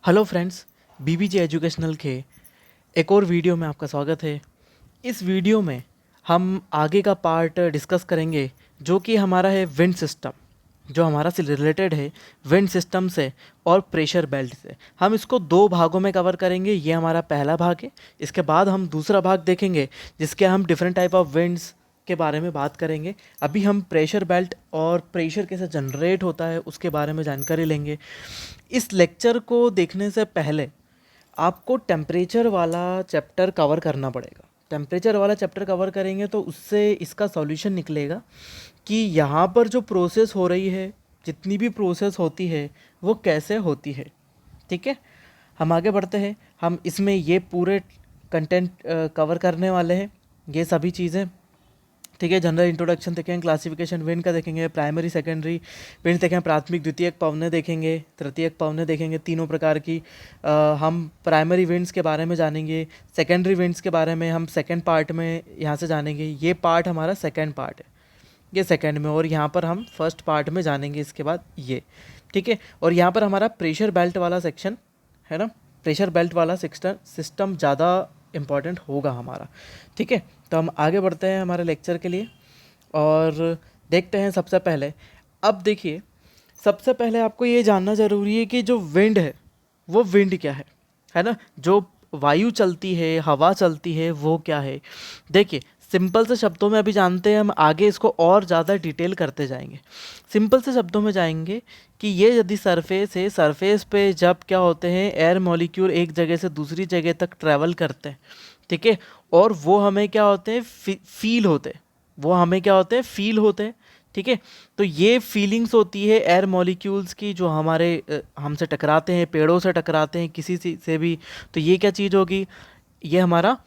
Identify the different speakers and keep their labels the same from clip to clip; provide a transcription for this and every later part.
Speaker 1: Hello friends, BBJ educational के एक और वीडियो में आपका स्वागत है। इस वीडियो में हम आगे का पार्ट डिस्कस करेंगे जो कि हमारा है विंड सिस्टम, जो हमारा से रिलेटेड है विंड सिस्टम से और प्रेशर बेल्ट से। हम इसको दो भागों में कवर करेंगे। ये हमारा पहला भाग है। इसके बाद हम दूसरा भाग देखेंगे जिसके हम डिफरेंट टाइप ऑफ विंड्स के बारे में बात करेंगे। अभी हम प्रेशर बेल्ट और प्रेशर कैसे जनरेट होता है उसके बारे में जानकारी लेंगे। इस लेक्चर को देखने से पहले आपको टेम्परेचर वाला चैप्टर कवर करना पड़ेगा। टेम्परेचर वाला चैप्टर कवर करेंगे तो उससे इसका सॉल्यूशन निकलेगा कि यहाँ पर जो प्रोसेस हो रही है, जितनी भी प्रोसेस होती है वो कैसे होती है। ठीक है, हम आगे बढ़ते हैं। हम इसमें ये पूरे कंटेंट कवर करने वाले हैं, ये सभी चीज़ें। ठीक है, जनरल इंट्रोडक्शन देखेंगे, क्लासिफिकेशन विंड का देखेंगे, प्राइमरी सेकेंडरी विंड देखेंगे, प्राथमिक द्वितीयक पवनें देखेंगे, तृतीयक पवनें देखेंगे, तीनों प्रकार की। हम प्राइमरी विंड्स के बारे में जानेंगे, सेकेंडरी विंड्स के बारे में हम सेकेंड पार्ट में यहाँ से जानेंगे। ये पार्ट हमारा सेकेंड पार्ट है, ये सेकेंड में, और यहाँ पर हम फर्स्ट पार्ट में जानेंगे इसके बाद ये। ठीक है, और यहाँ पर हमारा प्रेशर बेल्ट वाला सेक्शन है ना, प्रेशर बेल्ट वाला सिस्टम ज़्यादा इम्पॉर्टेंट होगा हमारा। ठीक है, तो हम आगे बढ़ते हैं हमारे लेक्चर के लिए और देखते हैं। सबसे पहले अब देखिए, सबसे पहले आपको ये जानना ज़रूरी है कि जो विंड है वो विंड क्या है ना। जो वायु चलती है, हवा चलती है, वो क्या है। देखिए, सिंपल से शब्दों में अभी जानते हैं, हम आगे इसको और ज़्यादा डिटेल करते जाएंगे। सिंपल से शब्दों में जाएंगे कि ये यदि सरफेस है, सरफेस पे जब क्या होते हैं, एयर मॉलिक्यूल एक जगह से दूसरी जगह तक ट्रैवल करते हैं। ठीक है, और वो हमें क्या होते हैं, फील होते हैं। वो हमें क्या होते हैं, फील होते हैं। ठीक है, तो ये फीलिंग्स होती है एयर मॉलिक्यूल्स की, जो हमारे हमसे टकराते हैं, पेड़ों से टकराते हैं, किसी से भी। तो ये क्या चीज़ होगी, ये हमारा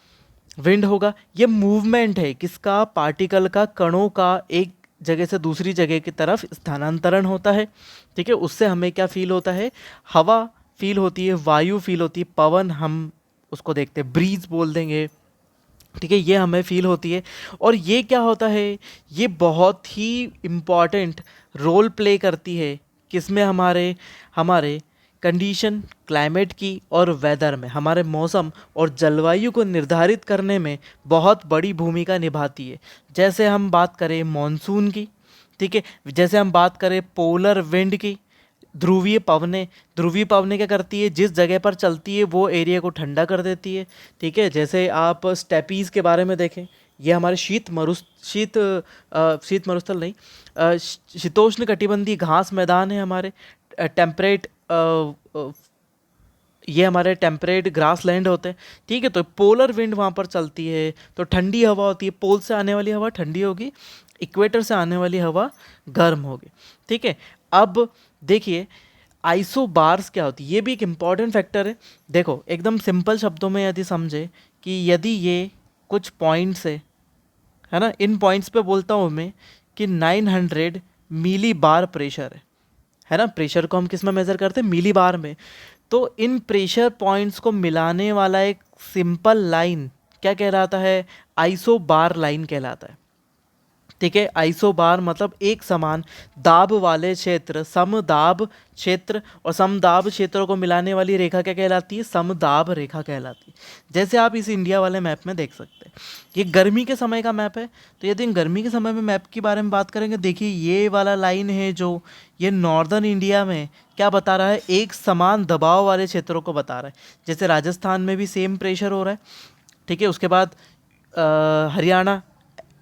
Speaker 1: विंड होगा। ये मूवमेंट है किसका, पार्टिकल का, कणों का एक जगह से दूसरी जगह की तरफ स्थानांतरण होता है। ठीक है, उससे हमें क्या फील होता है, हवा फील होती है, वायु फील होती है, पवन हम उसको देखते हैं, ब्रीज बोल देंगे। ठीक है, ये हमें फील होती है। और ये क्या होता है, ये बहुत ही इम्पॉर्टेंट रोल प्ले करती है किसमें, हमारे हमारे कंडीशन, क्लाइमेट की और वेदर में, हमारे मौसम और जलवायु को निर्धारित करने में बहुत बड़ी भूमिका निभाती है। जैसे हम बात करें मॉनसून की, ठीक है, जैसे हम बात करें पोलर विंड की, ध्रुवीय पवनें क्या करती है, जिस जगह पर चलती है वो एरिया को ठंडा कर देती है। ठीक है, जैसे आप स्टेपीज़ के बारे में देखें, ये हमारे शीत मरुस्थल नहीं, शीतोष्ण कटिबंधीय घास मैदान है हमारे। टेम्परेट ये हमारे टेम्परेट ग्रास लैंड होते हैं। ठीक है, तो पोलर विंड वहाँ पर चलती है तो ठंडी हवा होती है। पोल से आने वाली हवा ठंडी होगी, इक्वेटर से आने वाली हवा गर्म होगी। ठीक है, अब देखिए आइसोबार्स क्या होती है, ये भी एक इम्पॉर्टेंट फैक्टर है। देखो, एकदम सिंपल शब्दों में यदि समझे कि यदि ये कुछ पॉइंट्स है ना, इन पॉइंट्स पे बोलता हूँ मैं कि 900 मिली बार प्रेशर है ना। प्रेशर को हम किस में मेज़र करते हैं, मिली बार में। तो इन प्रेशर पॉइंट्स को मिलाने वाला एक सिंपल लाइन क्या कहलाता है, आइसोबार लाइन कहलाता है। ठीक है, आइसोबार मतलब एक समान दाब वाले क्षेत्र, समदाब क्षेत्र, और समदाब क्षेत्रों को मिलाने वाली रेखा क्या कहलाती है, समदाब रेखा कहलाती है। जैसे आप इस इंडिया वाले मैप में देख सकते हैं, ये गर्मी के समय का मैप है। तो यदि गर्मी के समय में मैप के बारे में बात करेंगे, देखिए ये वाला लाइन है जो ये नॉर्दर्न इंडिया में क्या बता रहा है, एक समान दबाव वाले क्षेत्रों को बता रहा है। जैसे राजस्थान में भी सेम प्रेशर हो रहा है। ठीक है, उसके बाद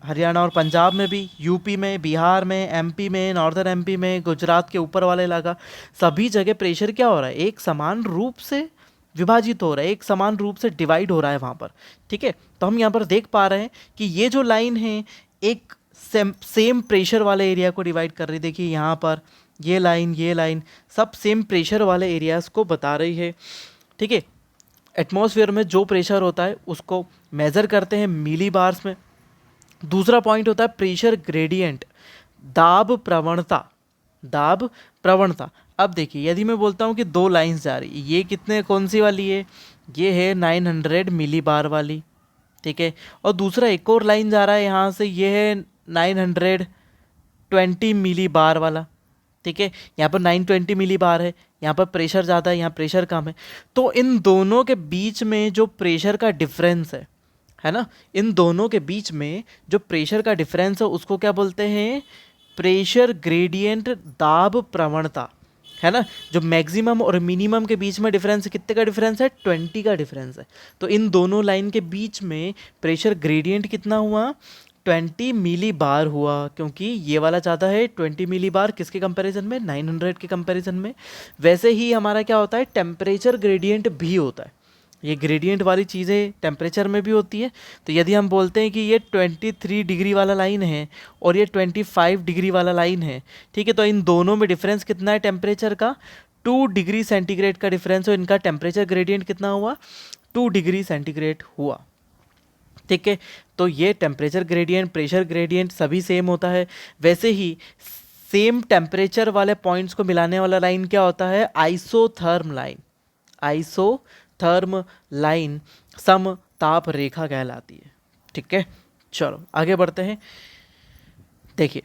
Speaker 1: हरियाणा और पंजाब में भी, यूपी में, बिहार में, एमपी में, नॉर्दर्न एमपी में, गुजरात के ऊपर वाले इलाका, सभी जगह प्रेशर क्या हो रहा है, एक समान रूप से विभाजित हो रहा है, एक समान रूप से डिवाइड हो रहा है वहाँ पर। ठीक है, तो हम यहाँ पर देख पा रहे हैं कि ये जो लाइन है एक सेम प्रेशर वाले एरिया को डिवाइड कर रही है। देखिए यहाँ पर ये लाइन सब सेम प्रेशर वाले एरियाज़ को बता रही है। ठीक है, एटमॉस्फेयर में जो प्रेशर होता है उसको मेज़र करते हैं मिली बार्स में। दूसरा पॉइंट होता है प्रेशर ग्रेडियंट, दाब प्रवणता। अब देखिए, यदि मैं बोलता हूँ कि दो लाइंस जा रही, ये कितने, कौन सी वाली है, ये है 900 मिली बार वाली। ठीक है, और दूसरा एक और लाइन जा रहा है यहाँ से, ये है 920 मिली बार वाला। ठीक है। यहाँ पर 920 मिली बार है, यहाँ पर प्रेशर ज़्यादा है, यहाँ प्रेशर कम है। तो इन दोनों के बीच में जो प्रेशर का डिफरेंस है ना, इन दोनों के बीच में जो प्रेशर का डिफरेंस है उसको क्या बोलते हैं, प्रेशर ग्रेडियंट दाब प्रवणता, है ना। जो मैक्सिमम और मिनिमम के बीच में डिफरेंस, कितने का डिफरेंस है, 20 का डिफरेंस है। तो इन दोनों लाइन के बीच में प्रेशर ग्रेडियंट कितना हुआ, 20 मिली बार हुआ, क्योंकि ये वाला ज़्यादा है 20 मिली बार किसके कंपैरिजन में, 900 के कंपैरिजन में। वैसे ही हमारा क्या होता है, टेम्परेचर ग्रेडियंट भी होता है। ये ग्रेडियंट वाली चीज़ें टेम्परेचर में भी होती है। तो यदि हम बोलते हैं कि ये 23 डिग्री वाला लाइन है और ये 25 डिग्री वाला लाइन है, ठीक है, तो इन दोनों में डिफरेंस कितना है टेम्परेचर का, 2 डिग्री सेंटीग्रेड का डिफरेंस हो, इनका टेम्परेचर ग्रेडियंट कितना हुआ, 2 डिग्री सेंटीग्रेड हुआ, ठीक है। तो ये टेम्परेचर ग्रेडियंट, प्रेशर ग्रेडियंट सभी सेम होता है। वैसे ही सेम टेम्परेचर वाले पॉइंट्स को मिलाने वाला लाइन क्या होता है, आइसोथर्म लाइन। आइसोथर्म लाइन समताप रेखा कहलाती है, ठीक है। चलो आगे बढ़ते हैं। देखिए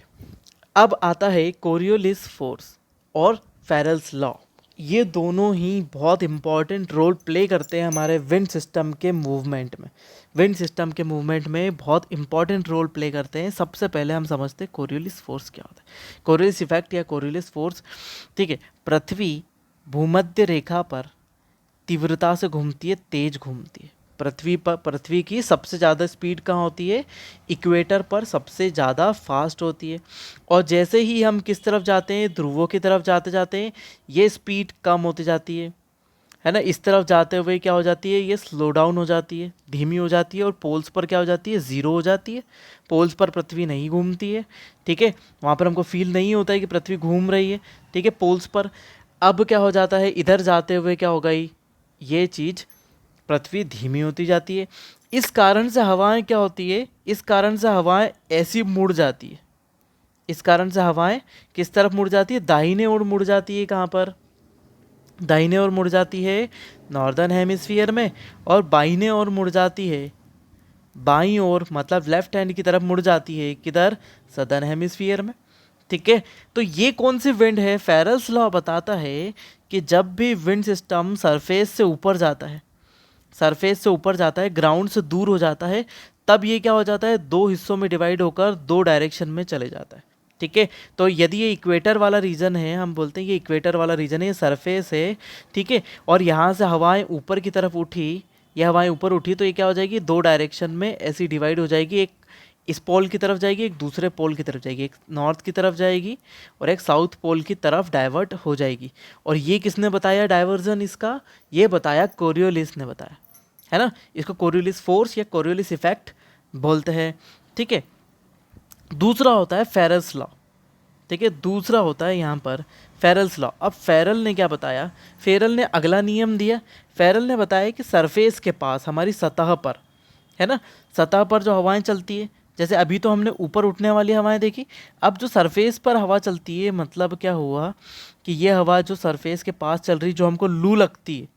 Speaker 1: अब आता है कोरियोलिस फोर्स और फेरेल्स लॉ। ये दोनों ही बहुत इंपॉर्टेंट रोल प्ले करते हैं हमारे विंड सिस्टम के मूवमेंट में। विंड सिस्टम के मूवमेंट में बहुत इंपॉर्टेंट रोल प्ले करते हैं। सबसे पहले हम समझते हैं कोरियोलिस फोर्स क्या होता है। कोरियोलिस इफेक्ट या कोरियोलिस फोर्स, ठीक है, पृथ्वी भूमध्य रेखा पर तीव्रता से घूमती है, तेज घूमती है। पृथ्वी की सबसे ज़्यादा स्पीड कहाँ होती है, इक्वेटर पर सबसे ज़्यादा फास्ट होती है। और जैसे ही हम किस तरफ जाते हैं, ध्रुवों की तरफ जाते जाते हैं, ये स्पीड कम होती जाती है ना। इस तरफ जाते हुए क्या हो जाती है, ये स्लो डाउन हो जाती है, धीमी हो जाती है, और पोल्स पर क्या हो जाती है, ज़ीरो हो जाती है। पोल्स पर पृथ्वी नहीं घूमती है, ठीक है, वहाँ पर हमको फील नहीं होता है कि पृथ्वी घूम रही है, ठीक है, पोल्स पर। अब क्या हो जाता है, इधर जाते हुए क्या हो गई, ये चीज़ पृथ्वी धीमी होती जाती है। इस कारण से हवाएं क्या होती है, इस कारण से हवाएं ऐसी मुड़ जाती है। इस कारण से हवाएं किस तरफ मुड़ जाती है, दाहिने ओर मुड़ जाती है। कहाँ पर, दाहिने ओर मुड़ जाती है नॉर्दर्न हेमिस्फीयर में, और बाईने ओर मुड़ जाती है, बाईं ओर मतलब लेफ्ट हैंड की तरफ मुड़ जाती है, किधर, सदर्न हेमिस्फीयर में, ठीक है। तो ये कौन सी विंड है, फेरेल्स लॉ बताता है कि जब भी विंड सिस्टम सरफेस से ऊपर जाता है, सरफेस से ऊपर जाता है, ग्राउंड से दूर हो जाता है, तब ये क्या हो जाता है, दो हिस्सों में डिवाइड होकर दो डायरेक्शन में चले जाता है, ठीक है। तो यदि ये इक्वेटर वाला रीजन है, हम बोलते हैं ये इक्वेटर वाला रीजन है, ये सरफेस है, ठीक है, और यहाँ से हवाएं ऊपर की तरफ उठी, ये हवाएं ऊपर उठी, तो ये क्या हो जाएगी, दो डायरेक्शन में ऐसी डिवाइड हो जाएगी। एक इस पोल की तरफ जाएगी, एक दूसरे पोल की तरफ जाएगी, एक नॉर्थ की तरफ जाएगी और एक साउथ पोल की तरफ डाइवर्ट हो जाएगी। और ये किसने बताया डाइवर्जन इसका, ये बताया कोरियोलिस ने बताया, है ना। इसको कोरियोलिस फोर्स या कोरियोलिस इफेक्ट बोलते हैं, ठीक है। दूसरा होता है फेरेल्स लॉ, ठीक है, दूसरा होता है यहाँ पर फेरेल्स लॉ। अब फेरल ने क्या बताया, फेरल ने अगला नियम दिया। फेरल ने बताया कि सरफेस के पास, हमारी सतह पर, है ना, सतह पर जो हवाएं चलती है, जैसे अभी तो हमने ऊपर उठने वाली हवाएं देखी, अब जो सरफेस पर हवा चलती है, मतलब क्या हुआ कि ये हवा जो सरफेस के पास चल रही, जो हमको लू लगती है,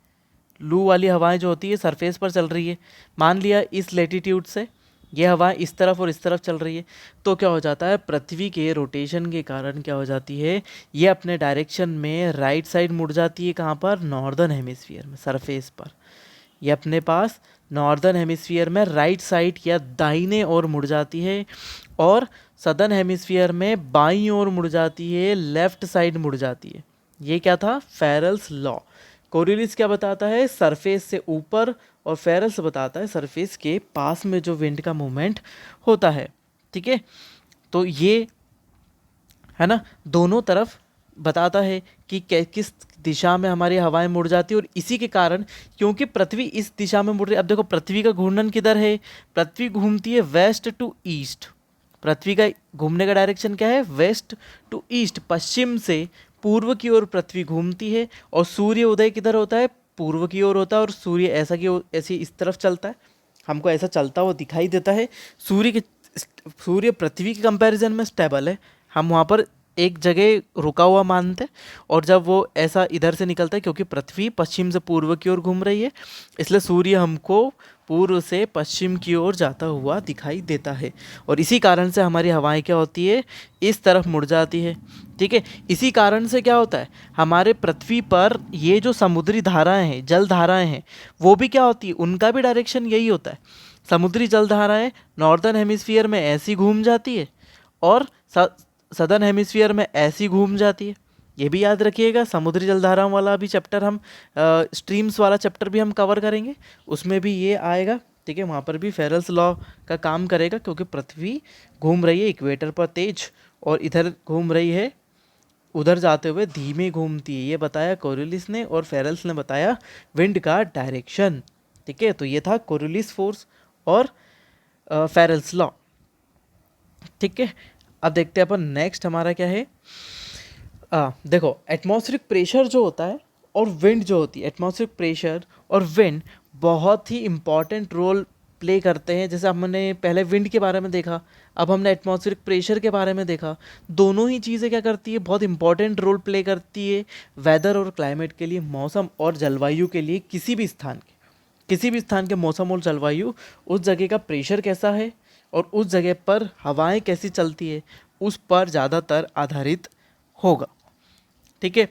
Speaker 1: लू वाली हवाएं जो होती है सरफेस पर चल रही है, मान लिया इस लेटीट्यूड से ये हवाएं इस तरफ और इस तरफ चल रही है, तो क्या हो जाता है, पृथ्वी के रोटेशन के कारण क्या हो जाती है, ये अपने डायरेक्शन में राइट साइड मुड़ जाती है। कहाँ पर, नॉर्दर्न हेमिस्फीयर में, सरफेस पर ये अपने पास नॉर्दर्न हेमिस्फीयर में राइट साइड या दाहिने ओर मुड़ जाती है, और सदर्न हेमिस्फीयर में बाईं ओर मुड़ जाती है, लेफ्ट साइड मुड़ जाती है। ये क्या था, फेरेल्स लॉ। कोरियोलिस क्या बताता है, सरफेस से ऊपर, और फेरेल्स बताता है सरफेस के पास में जो विंड का मूवमेंट होता है, ठीक है। तो ये है ना, दोनों तरफ बताता है कि किस दिशा में हमारी हवाएं मुड़ जाती है, और इसी के कारण, क्योंकि पृथ्वी इस दिशा में मुड़ रही है। अब देखो पृथ्वी का घूर्णन किधर है, पृथ्वी घूमती है वेस्ट टू ईस्ट। पृथ्वी का घूमने का डायरेक्शन क्या है, वेस्ट टू ईस्ट, पश्चिम से पूर्व की ओर पृथ्वी घूमती है। और सूर्य उदय किधर होता है, पूर्व की ओर होता है, और सूर्य ऐसे इस तरफ चलता है, हमको ऐसा चलता हुआ दिखाई देता है। सूर्य पृथ्वी के कंपैरिजन में स्टेबल है, हम वहाँ पर एक जगह रुका हुआ मानते हैं, और जब वो ऐसा इधर से निकलता है, क्योंकि पृथ्वी पश्चिम से पूर्व की ओर घूम रही है, इसलिए सूर्य हमको पूर्व से पश्चिम की ओर जाता हुआ दिखाई देता है, और इसी कारण से हमारी हवाएं क्या होती है, इस तरफ मुड़ जाती है। ठीक है, इसी कारण से क्या होता है, हमारे पृथ्वी पर ये जो समुद्री धाराएं हैं, जल धाराएं हैं, वो भी क्या होती है, उनका भी डायरेक्शन यही होता है। समुद्री जल धाराएं नॉर्दर्न हेमिस्फीयर में ऐसी घूम जाती है और सदर्न हेमिस्फीयर में ऐसी घूम जाती है। ये भी याद रखिएगा, समुद्री जलधाराओं वाला भी चैप्टर हम स्ट्रीम्स वाला चैप्टर भी हम कवर करेंगे, उसमें भी ये आएगा। ठीक है, वहाँ पर भी फेरल्स लॉ का काम करेगा, क्योंकि पृथ्वी घूम रही है इक्वेटर पर तेज और इधर घूम रही है, उधर जाते हुए धीमे घूमती है। ये बताया कोरियलिस ने, और फेरल्स ने बताया विंड का डायरेक्शन। ठीक है, तो ये था कोरियलिस फोर्स और फेरल्स लॉ। ठीक है, अब देखते हैं अपन नेक्स्ट हमारा क्या है। देखो, एटमॉस्फेरिक प्रेशर जो होता है और विंड जो होती है, एटमॉस्फेरिक प्रेशर और विंड बहुत ही इम्पॉर्टेंट रोल प्ले करते हैं। जैसे हमने पहले विंड के बारे में देखा, अब हमने एटमॉस्फेरिक प्रेशर के बारे में देखा। दोनों ही चीज़ें क्या करती है, बहुत इंपॉर्टेंट रोल प्ले करती है वेदर और क्लाइमेट के लिए, मौसम और जलवायु के लिए। किसी भी स्थान के मौसम और जलवायु, उस जगह का प्रेशर कैसा है और उस जगह पर हवाएं कैसी चलती है, उस पर ज़्यादातर आधारित होगा। ठीक है,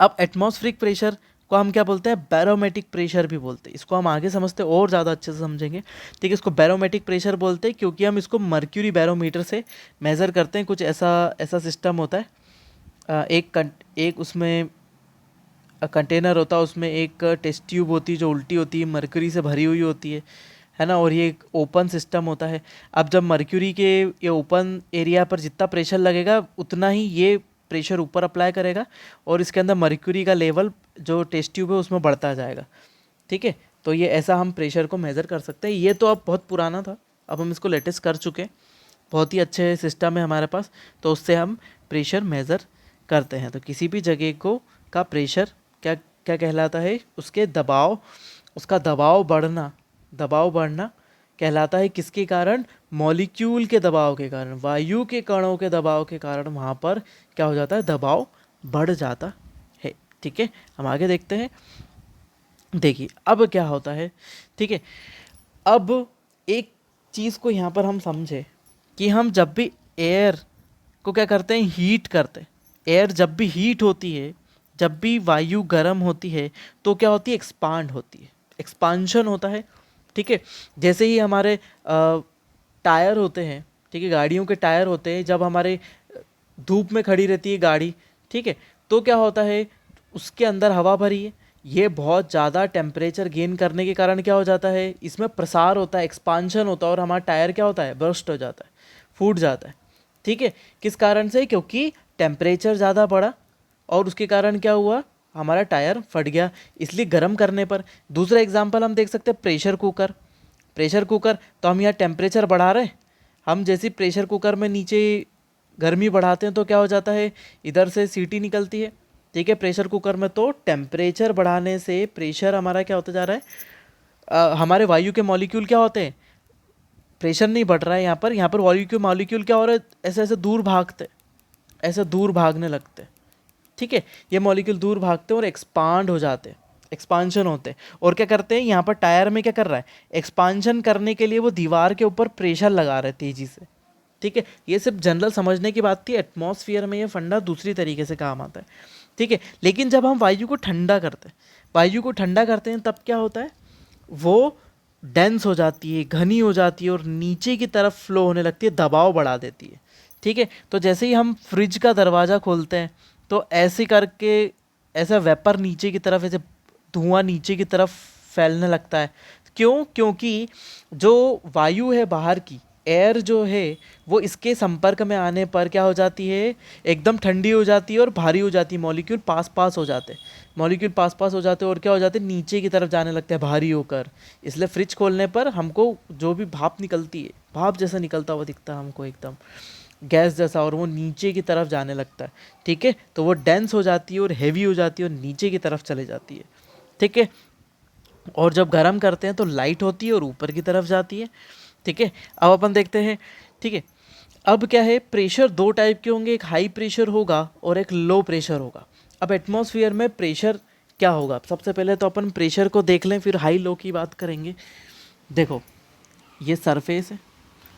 Speaker 1: अब एटमॉस्फेरिक प्रेशर को हम क्या बोलते हैं, बैरोमेट्रिक प्रेशर भी बोलते हैं। इसको हम आगे समझते हैं और ज़्यादा अच्छे से समझेंगे। ठीक है, इसको बैरोमेट्रिक प्रेशर बोलते हैं क्योंकि हम इसको मर्क्यूरी बैरोमीटर से मेज़र करते हैं। कुछ ऐसा सिस्टम होता है, एक उसमें कंटेनर होता है, उसमें एक टेस्ट ट्यूब होती है जो उल्टी होती है, मर्क्यूरी से भरी हुई होती है ना, और ये एक ओपन सिस्टम होता है। अब जब मर्क्यूरी के ये ओपन एरिया पर जितना प्रेशर लगेगा, उतना ही ये प्रेशर ऊपर अप्लाई करेगा और इसके अंदर मर्क्यूरी का लेवल जो टेस्ट ट्यूब है उसमें बढ़ता जाएगा। ठीक है, तो ये ऐसा हम प्रेशर को मेज़र कर सकते हैं। ये तो अब बहुत पुराना था, अब हम इसको लेटेस्ट कर चुके हैं। बहुत ही अच्छे सिस्टम है हमारे पास, तो उससे हम प्रेशर मेज़र करते हैं। तो किसी भी जगह को का प्रेशर क्या क्या कहलाता है, उसका दबाव बढ़ना कहलाता है। किसके कारण, मॉलिक्यूल के दबाव के कारण, वायु के कणों के दबाव के कारण वहाँ पर क्या हो जाता है, दबाव बढ़ जाता है। ठीक है, हम आगे देखते हैं। देखिए अब क्या होता है। ठीक है, अब एक चीज़ को यहाँ पर हम समझे कि हम जब भी एयर को क्या करते हैं, हीट करते हैं। एयर जब भी हीट होती है, जब भी वायु गर्म होती है, तो क्या होती है, एक्सपांड होती है, एक्सपांशन होता है। ठीक है, जैसे ही हमारे टायर होते हैं, ठीक है, गाड़ियों के टायर होते हैं, जब हमारे धूप में खड़ी रहती है गाड़ी, ठीक है, तो क्या होता है, उसके अंदर हवा भरी है, ये बहुत ज़्यादा टेम्परेचर गेन करने के कारण क्या हो जाता है, इसमें प्रसार होता है, एक्सपांशन होता है, और हमारा टायर क्या होता है, बर्स्ट हो जाता है, फूट जाता है। ठीक है, किस कारण से, क्योंकि टेम्परेचर ज़्यादा बढ़ा और उसके कारण क्या हुआ, हमारा टायर फट गया, इसलिए गर्म करने पर। दूसरा एग्जांपल हम देख सकते हैं, प्रेशर कुकर। तो हम यहाँ टेम्परेचर बढ़ा रहे हैं, हम जैसे प्रेशर कुकर में नीचे गर्मी बढ़ाते हैं तो क्या हो जाता है, इधर से सीटी निकलती है। ठीक है, प्रेशर कुकर में तो टेम्परेचर बढ़ाने से प्रेशर हमारा क्या होता जा रहा है, हमारे वायु के मॉलिक्यूल क्या होते हैं, प्रेशर नहीं बढ़ रहा है यहाँ पर वायु के मॉलिक्यूल क्या हो रहे हैं, ऐसे ऐसे दूर भागते, ऐसे दूर भागने लगते। ठीक है, ये मॉलिक्यूल दूर भागते हैं और एक्सपांड हो जाते हैं, एक्सपांशन होते हैं। और क्या करते हैं, यहाँ पर टायर में क्या कर रहा है, एक्सपांशन करने के लिए वो दीवार के ऊपर प्रेशर लगा रहे हैं तेजी से। ठीक है, ये सिर्फ जनरल समझने की बात थी, एटमॉस्फेयर में ये फंडा दूसरी तरीके से काम आता है। ठीक है, लेकिन जब हम वायु को ठंडा करते हैं तब क्या होता है, वो डेंस हो जाती है, घनी हो जाती है और नीचे की तरफ फ्लो होने लगती है, दबाव बढ़ा देती है। ठीक है, तो जैसे ही हम फ्रिज का दरवाज़ा खोलते हैं तो ऐसे करके ऐसा वेपर नीचे की तरफ, ऐसे धुआं नीचे की तरफ फैलने लगता है। क्यों, क्योंकि जो वायु है बाहर की, एयर जो है, वो इसके संपर्क में आने पर क्या हो जाती है, एकदम ठंडी हो जाती है और भारी हो जाती है, मॉलिक्यूल पास पास हो जाते हैं और क्या हो जाते हैं, नीचे की तरफ जाने लगते हैं भारी होकर। इसलिए फ्रिज खोलने पर हमको जो भी भाप निकलती है, भाप जैसा निकलता हुआ दिखता है हमको, एकदम गैस जैसा, और वो नीचे की तरफ जाने लगता है। ठीक है, तो वो डेंस हो जाती है और हेवी हो जाती है और नीचे की तरफ चले जाती है। ठीक है, और जब गर्म करते हैं तो लाइट होती है और ऊपर की तरफ जाती है। ठीक है, अब अपन देखते हैं। ठीक है, अब क्या है, प्रेशर दो टाइप के होंगे, एक हाई प्रेशर होगा और एक लो प्रेशर होगा। अब एटमॉस्फेयर में प्रेशर क्या होगा। सबसे पहले तो अपन प्रेशर को देख लें, फिर हाई लो की बात करेंगे। देखो ये सरफेस है,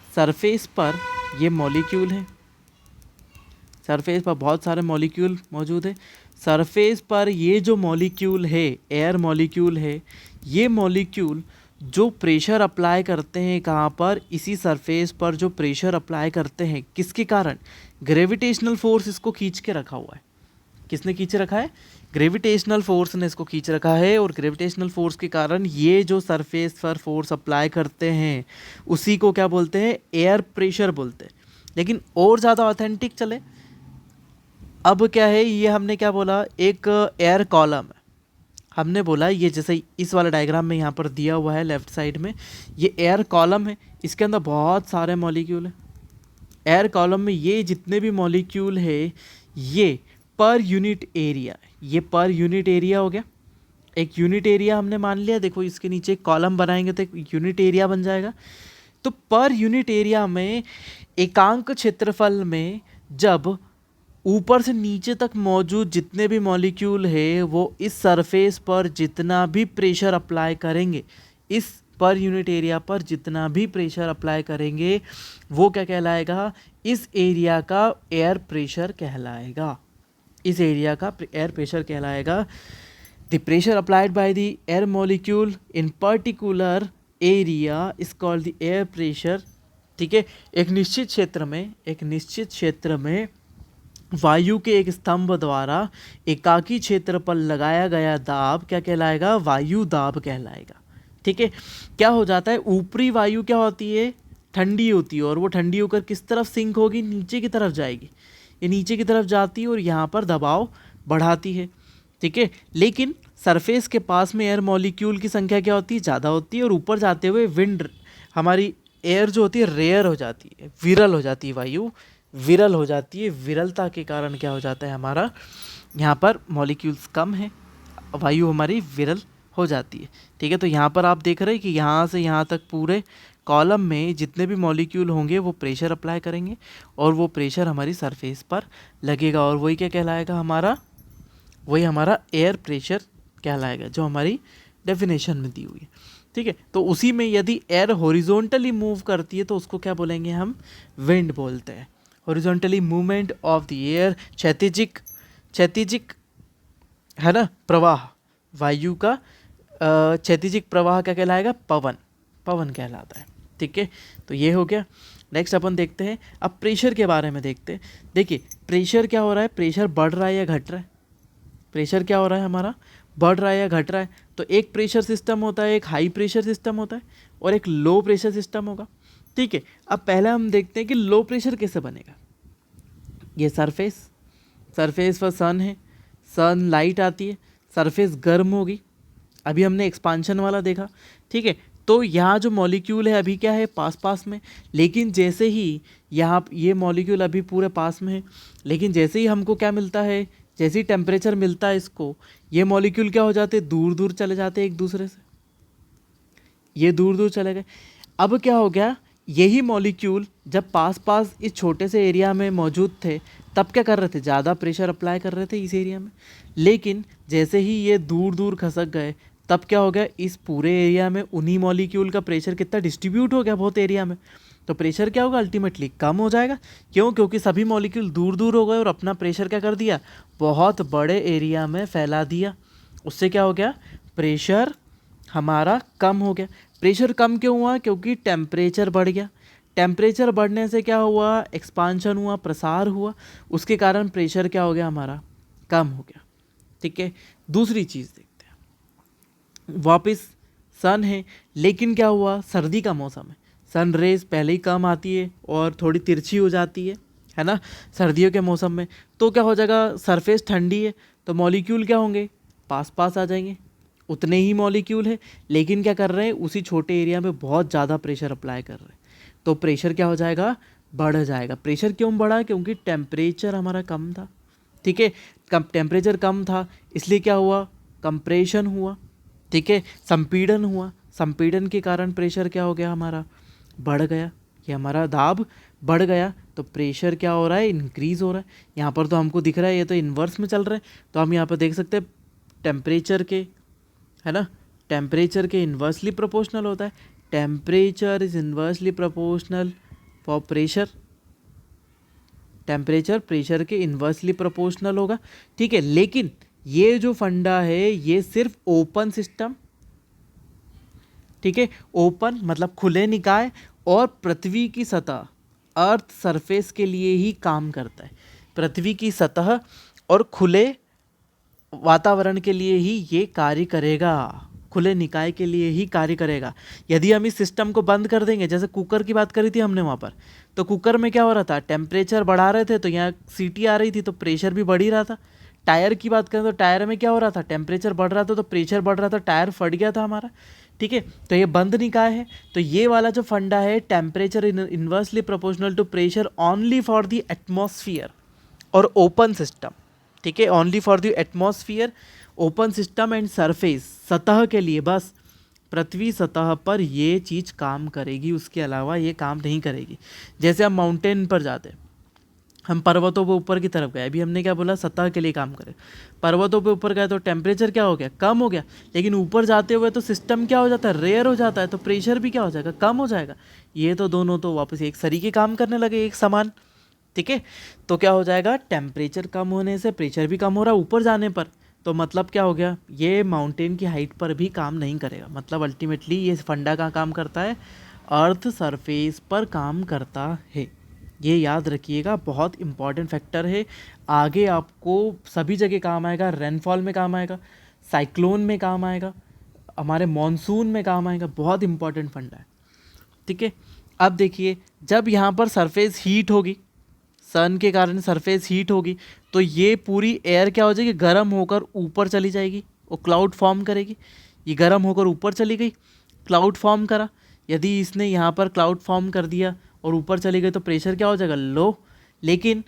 Speaker 1: सरफेस पर ये मॉलिक्यूल है, सरफेस पर बहुत सारे मॉलिक्यूल मौजूद है। सरफेस पर ये जो मॉलिक्यूल है, एयर मॉलिक्यूल है, ये मॉलिक्यूल जो प्रेशर अप्लाई करते हैं कहाँ पर, इसी सरफेस पर जो प्रेशर अप्लाई करते हैं, किसके कारण, ग्रेविटेशनल फोर्स इसको खींच के रखा हुआ है। किसने खींच रखा है, ग्रेविटेशनल फोर्स ने इसको खींच रखा है। और ग्रेविटेशनल फोर्स के कारण ये जो सरफेस पर फोर्स अप्लाई करते हैं उसी को क्या बोलते हैं, एयर प्रेशर बोलते हैं। लेकिन और ज़्यादा ऑथेंटिक चले, अब क्या है, ये हमने क्या बोला, एक एयर कॉलम है। हमने बोला ये जैसे इस वाले डायग्राम में यहाँ पर दिया हुआ है लेफ्ट साइड में, ये एयर कॉलम है, इसके अंदर बहुत सारे मॉलिक्यूल हैं। एयर कॉलम में ये जितने भी मॉलिक्यूल है ये पर यूनिट एरिया है, ये पर यूनिट एरिया हो गया। एक यूनिट एरिया हमने मान लिया, देखो इसके नीचे एक कॉलम बनाएंगे तो एक यूनिट एरिया बन जाएगा। तो पर यूनिट एरिया में एकांक क्षेत्रफल में जब ऊपर से नीचे तक मौजूद जितने भी मॉलिक्यूल है वो इस सरफेस पर जितना भी प्रेशर अप्लाई करेंगे, इस पर यूनिट एरिया पर जितना भी प्रेशर अप्लाई करेंगे वो क्या कहलाएगा, इस एरिया का एयर प्रेशर कहलाएगा। इस एरिया का एयर प्रेशर कहलाएगा। The pressure applied by the air molecule in particular area is called the air pressure. ठीक है, एक निश्चित क्षेत्र में वायु के एक स्तंभ द्वारा एकाकी क्षेत्र पर लगाया गया दाब क्या कहलाएगा, वायु दाब कहलाएगा। ठीक है, क्या हो जाता है, ऊपरी वायु क्या होती है, ठंडी होती है, और वो ठंडी होकर किस तरफ सिंक होगी, नीचे की तरफ जाएगी। ये नीचे की तरफ जाती है और यहाँ पर दबाव बढ़ाती है। ठीक है, लेकिन सरफेस के पास में एयर मॉलिक्यूल की संख्या क्या होती है, ज़्यादा होती है, और ऊपर जाते हुए विंड, हमारी एयर जो होती है रेयर हो जाती है, विरल हो जाती है, वायु विरल हो जाती है। विरलता के कारण क्या हो जाता है, हमारा यहाँ पर मॉलिक्यूल्स कम है, वायु हमारी विरल हो जाती है। ठीक है, तो यहाँ पर आप देख रहे हैं कि यहाँ से यहाँ तक पूरे कॉलम में जितने भी मॉलिक्यूल होंगे वो प्रेशर अप्लाई करेंगे और वो प्रेशर हमारी सरफेस पर लगेगा, और वही क्या कहलाएगा, वही हमारा एयर प्रेशर कहलाएगा, जो हमारी डेफिनेशन में दी हुई है। ठीक है, तो उसी में यदि एयर हॉरिजॉन्टली मूव करती है तो उसको क्या बोलेंगे, हम विंड बोलते हैं। Horizontally movement of the air, क्षैतिजिक है ना प्रवाह, वायु का क्षैतिजिक प्रवाह क्या कहलाएगा, पवन कहलाता है। ठीक है, तो ये हो गया। नेक्स्ट अपन देखते हैं, अब प्रेशर के बारे में देखते हैं। देखिए प्रेशर क्या हो रहा है, प्रेशर बढ़ रहा है या घट रहा है, प्रेशर क्या हो रहा है हमारा, बढ़ रहा है या घट रहा है। तो एक प्रेशर सिस्टम होता है, एक हाई प्रेशर सिस्टम होता है और एक लो प्रेशर सिस्टम होगा। ठीक है, अब पहले हम देखते हैं कि लो प्रेशर कैसे बनेगा। ये सरफेस पर सन है, सन लाइट आती है, सरफेस गर्म होगी। अभी हमने एक्सपांशन वाला देखा। ठीक है, तो यहाँ जो मॉलिक्यूल है अभी क्या है, पास में, लेकिन जैसे ही यहाँ ये मॉलिक्यूल अभी पूरे पास में है, लेकिन जैसे ही हमको क्या मिलता है, जैसे ही टेम्परेचर मिलता है इसको, ये मॉलिक्यूल क्या हो जाते हैं, दूर दूर चले जाते हैं एक दूसरे से, ये दूर दूर चले गए। अब क्या हो गया, यही मॉलिक्यूल जब पास इस छोटे से एरिया में मौजूद थे तब क्या कर रहे थे, ज़्यादा प्रेशर अप्लाई कर रहे थे इस एरिया में, लेकिन जैसे ही ये दूर दूर खसक गए तब क्या हो गया, इस पूरे एरिया में उन्हीं मॉलिक्यूल का प्रेशर कितना डिस्ट्रीब्यूट हो गया बहुत एरिया में, तो प्रेशर क्या होगा, अल्टीमेटली कम हो जाएगा। क्यों, क्योंकि सभी मॉलिक्यूल दूर दूर हो गए और अपना प्रेशर क्या कर दिया, बहुत बड़े एरिया में फैला दिया। उससे क्या हो गया, प्रेशर हमारा कम हो गया। प्रेशर कम क्यों हुआ, क्योंकि टेम्परेचर बढ़ गया। टेम्परेचर बढ़ने से क्या हुआ, एक्सपांशन हुआ, प्रसार हुआ, उसके कारण प्रेशर क्या हो गया, हमारा कम हो गया। ठीक है, दूसरी चीज़ देखते हैं, वापस सन है, लेकिन क्या हुआ, सर्दी का मौसम है, सन रेज पहले ही कम आती है और थोड़ी तिरछी हो जाती है ना, सर्दियों के मौसम में। तो क्या हो जाएगा, सरफेस ठंडी है तो मॉलिक्यूल क्या होंगे, पास आ जाएंगे, उतने ही मॉलिक्यूल है, लेकिन क्या कर रहे हैं, उसी छोटे एरिया में बहुत ज़्यादा प्रेशर अप्लाई कर रहे हैं, तो प्रेशर क्या हो जाएगा, बढ़ जाएगा। प्रेशर क्यों बढ़ा, क्योंकि टेम्परेचर हमारा कम था। ठीक है, टेम्परेचर कम था इसलिए क्या हुआ, कंप्रेशन हुआ। ठीक है, संपीड़न हुआ, संपीड़न के कारण प्रेशर क्या हो गया, हमारा बढ़ गया, ये हमारा दाब बढ़ गया, तो प्रेशर क्या हो रहा है, इंक्रीज़ हो रहा है। यहाँ पर तो हमको दिख रहा है ये तो इन्वर्स में चल रहा है, तो हम यहाँ पर देख सकते हैं टेम्परेचर के, है ना, टेम्परेचर के इन्वर्सली प्रोपोर्शनल होता है। Temperature is inversely proportional for pressure, temperature pressure के इन्वर्सली प्रोपोर्शनल होगा, ठीक है। लेकिन ये जो फंडा है ये सिर्फ ओपन सिस्टम, ठीक है, ओपन मतलब खुले निकाय और पृथ्वी की सतह, अर्थ सरफेस के लिए ही काम करता है। पृथ्वी की सतह और खुले वातावरण के लिए ही ये कार्य करेगा, खुले निकाय के लिए ही कार्य करेगा। यदि हम इस सिस्टम को बंद कर देंगे, जैसे कुकर की बात करी थी हमने वहाँ पर, तो कुकर में क्या हो रहा था, टेम्परेचर बढ़ा रहे थे तो यहाँ सीटी आ रही थी तो प्रेशर भी बढ़ ही रहा था। टायर की बात करें तो टायर में क्या हो रहा था, टेम्परेचर बढ़ रहा था तो प्रेशर बढ़ रहा था, टायर फट गया था हमारा, ठीक है। तो ये बंद निकाय है। तो ये वाला जो फंडा है, temperature inversely proportional to pressure only for the atmosphere और ओपन सिस्टम, ठीक है, only for the atmosphere, open system and surface, सतह के लिए बस, पृथ्वी सतह पर ये चीज़ काम करेगी, उसके अलावा ये काम नहीं करेगी। जैसे हम माउंटेन पर जाते हैं, हम पर्वतों पे ऊपर की तरफ गए, अभी हमने क्या बोला, सतह के लिए काम करे। पर्वतों पे ऊपर गए तो टेम्परेचर क्या हो गया, कम हो गया, लेकिन ऊपर जाते हुए तो सिस्टम क्या हो जाता है, रेयर हो जाता है, तो प्रेशर भी क्या हो जाएगा, कम हो जाएगा। ये तो दोनों तो वापस एक सरीके काम करने लगे, एक समान, ठीक है। तो क्या हो जाएगा, टेम्परेचर कम होने से प्रेशर भी कम हो रहा है ऊपर जाने पर, तो मतलब क्या हो गया, ये माउंटेन की हाइट पर भी काम नहीं करेगा। मतलब अल्टीमेटली ये फंडा का काम करता है, अर्थ सरफेस पर काम करता है। ये याद रखिएगा, बहुत इंपॉर्टेंट फैक्टर है, आगे आपको सभी जगह काम आएगा। रेनफॉल में काम आएगा, साइक्लोन में काम आएगा, हमारे मॉनसून में काम आएगा, बहुत इंपॉर्टेंट फंडा है, ठीक है। अब देखिए, जब यहाँ पर सरफेस हीट होगी, सन के कारण सरफेस हीट होगी, तो ये पूरी एयर क्या हो जाएगी, गर्म होकर ऊपर चली जाएगी, वो क्लाउड फॉर्म करेगी। ये गर्म होकर ऊपर चली गई, क्लाउड फॉर्म करा। यदि इसने यहाँ पर क्लाउड फॉर्म कर दिया और ऊपर चली गई तो प्रेशर क्या हो जाएगा, लो। लेकिन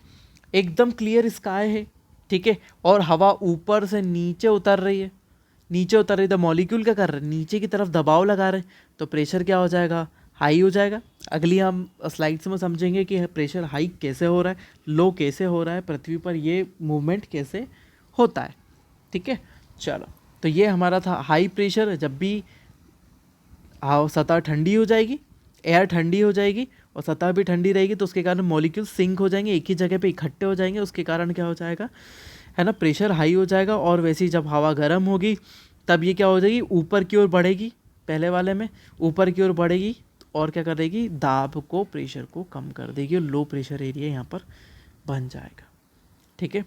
Speaker 1: एकदम क्लियर स्काई है, ठीक है, और हवा ऊपर से नीचे उतर रही है, नीचे उतर रही, तो मॉलिक्यूल क्या कर रहे हैं, नीचे की तरफ दबाव लगा रहे हैं, तो प्रेशर क्या हो जाएगा, हाई हो जाएगा। अगली हम स्लाइड्स में समझेंगे कि प्रेशर हाई कैसे हो रहा है, लो कैसे हो रहा है, पृथ्वी पर ये मूवमेंट कैसे होता है, ठीक है। चलो, तो ये हमारा था हाई प्रेशर। जब भी सतह ठंडी हो जाएगी, एयर ठंडी हो जाएगी और सतह भी ठंडी रहेगी, तो उसके कारण मॉलिक्यूल सिंक हो जाएंगे, एक ही जगह पे इकट्ठे हो जाएंगे, उसके कारण क्या हो जाएगा, है ना, प्रेशर हाई हो जाएगा। और वैसे ही जब हवा गर्म होगी तब ये क्या हो जाएगी, ऊपर की ओर बढ़ेगी, पहले वाले में ऊपर की ओर बढ़ेगी और क्या करेगी, दाब को, प्रेशर को कम कर देगी और लो प्रेशर एरिया यहाँ पर बन जाएगा, ठीक है।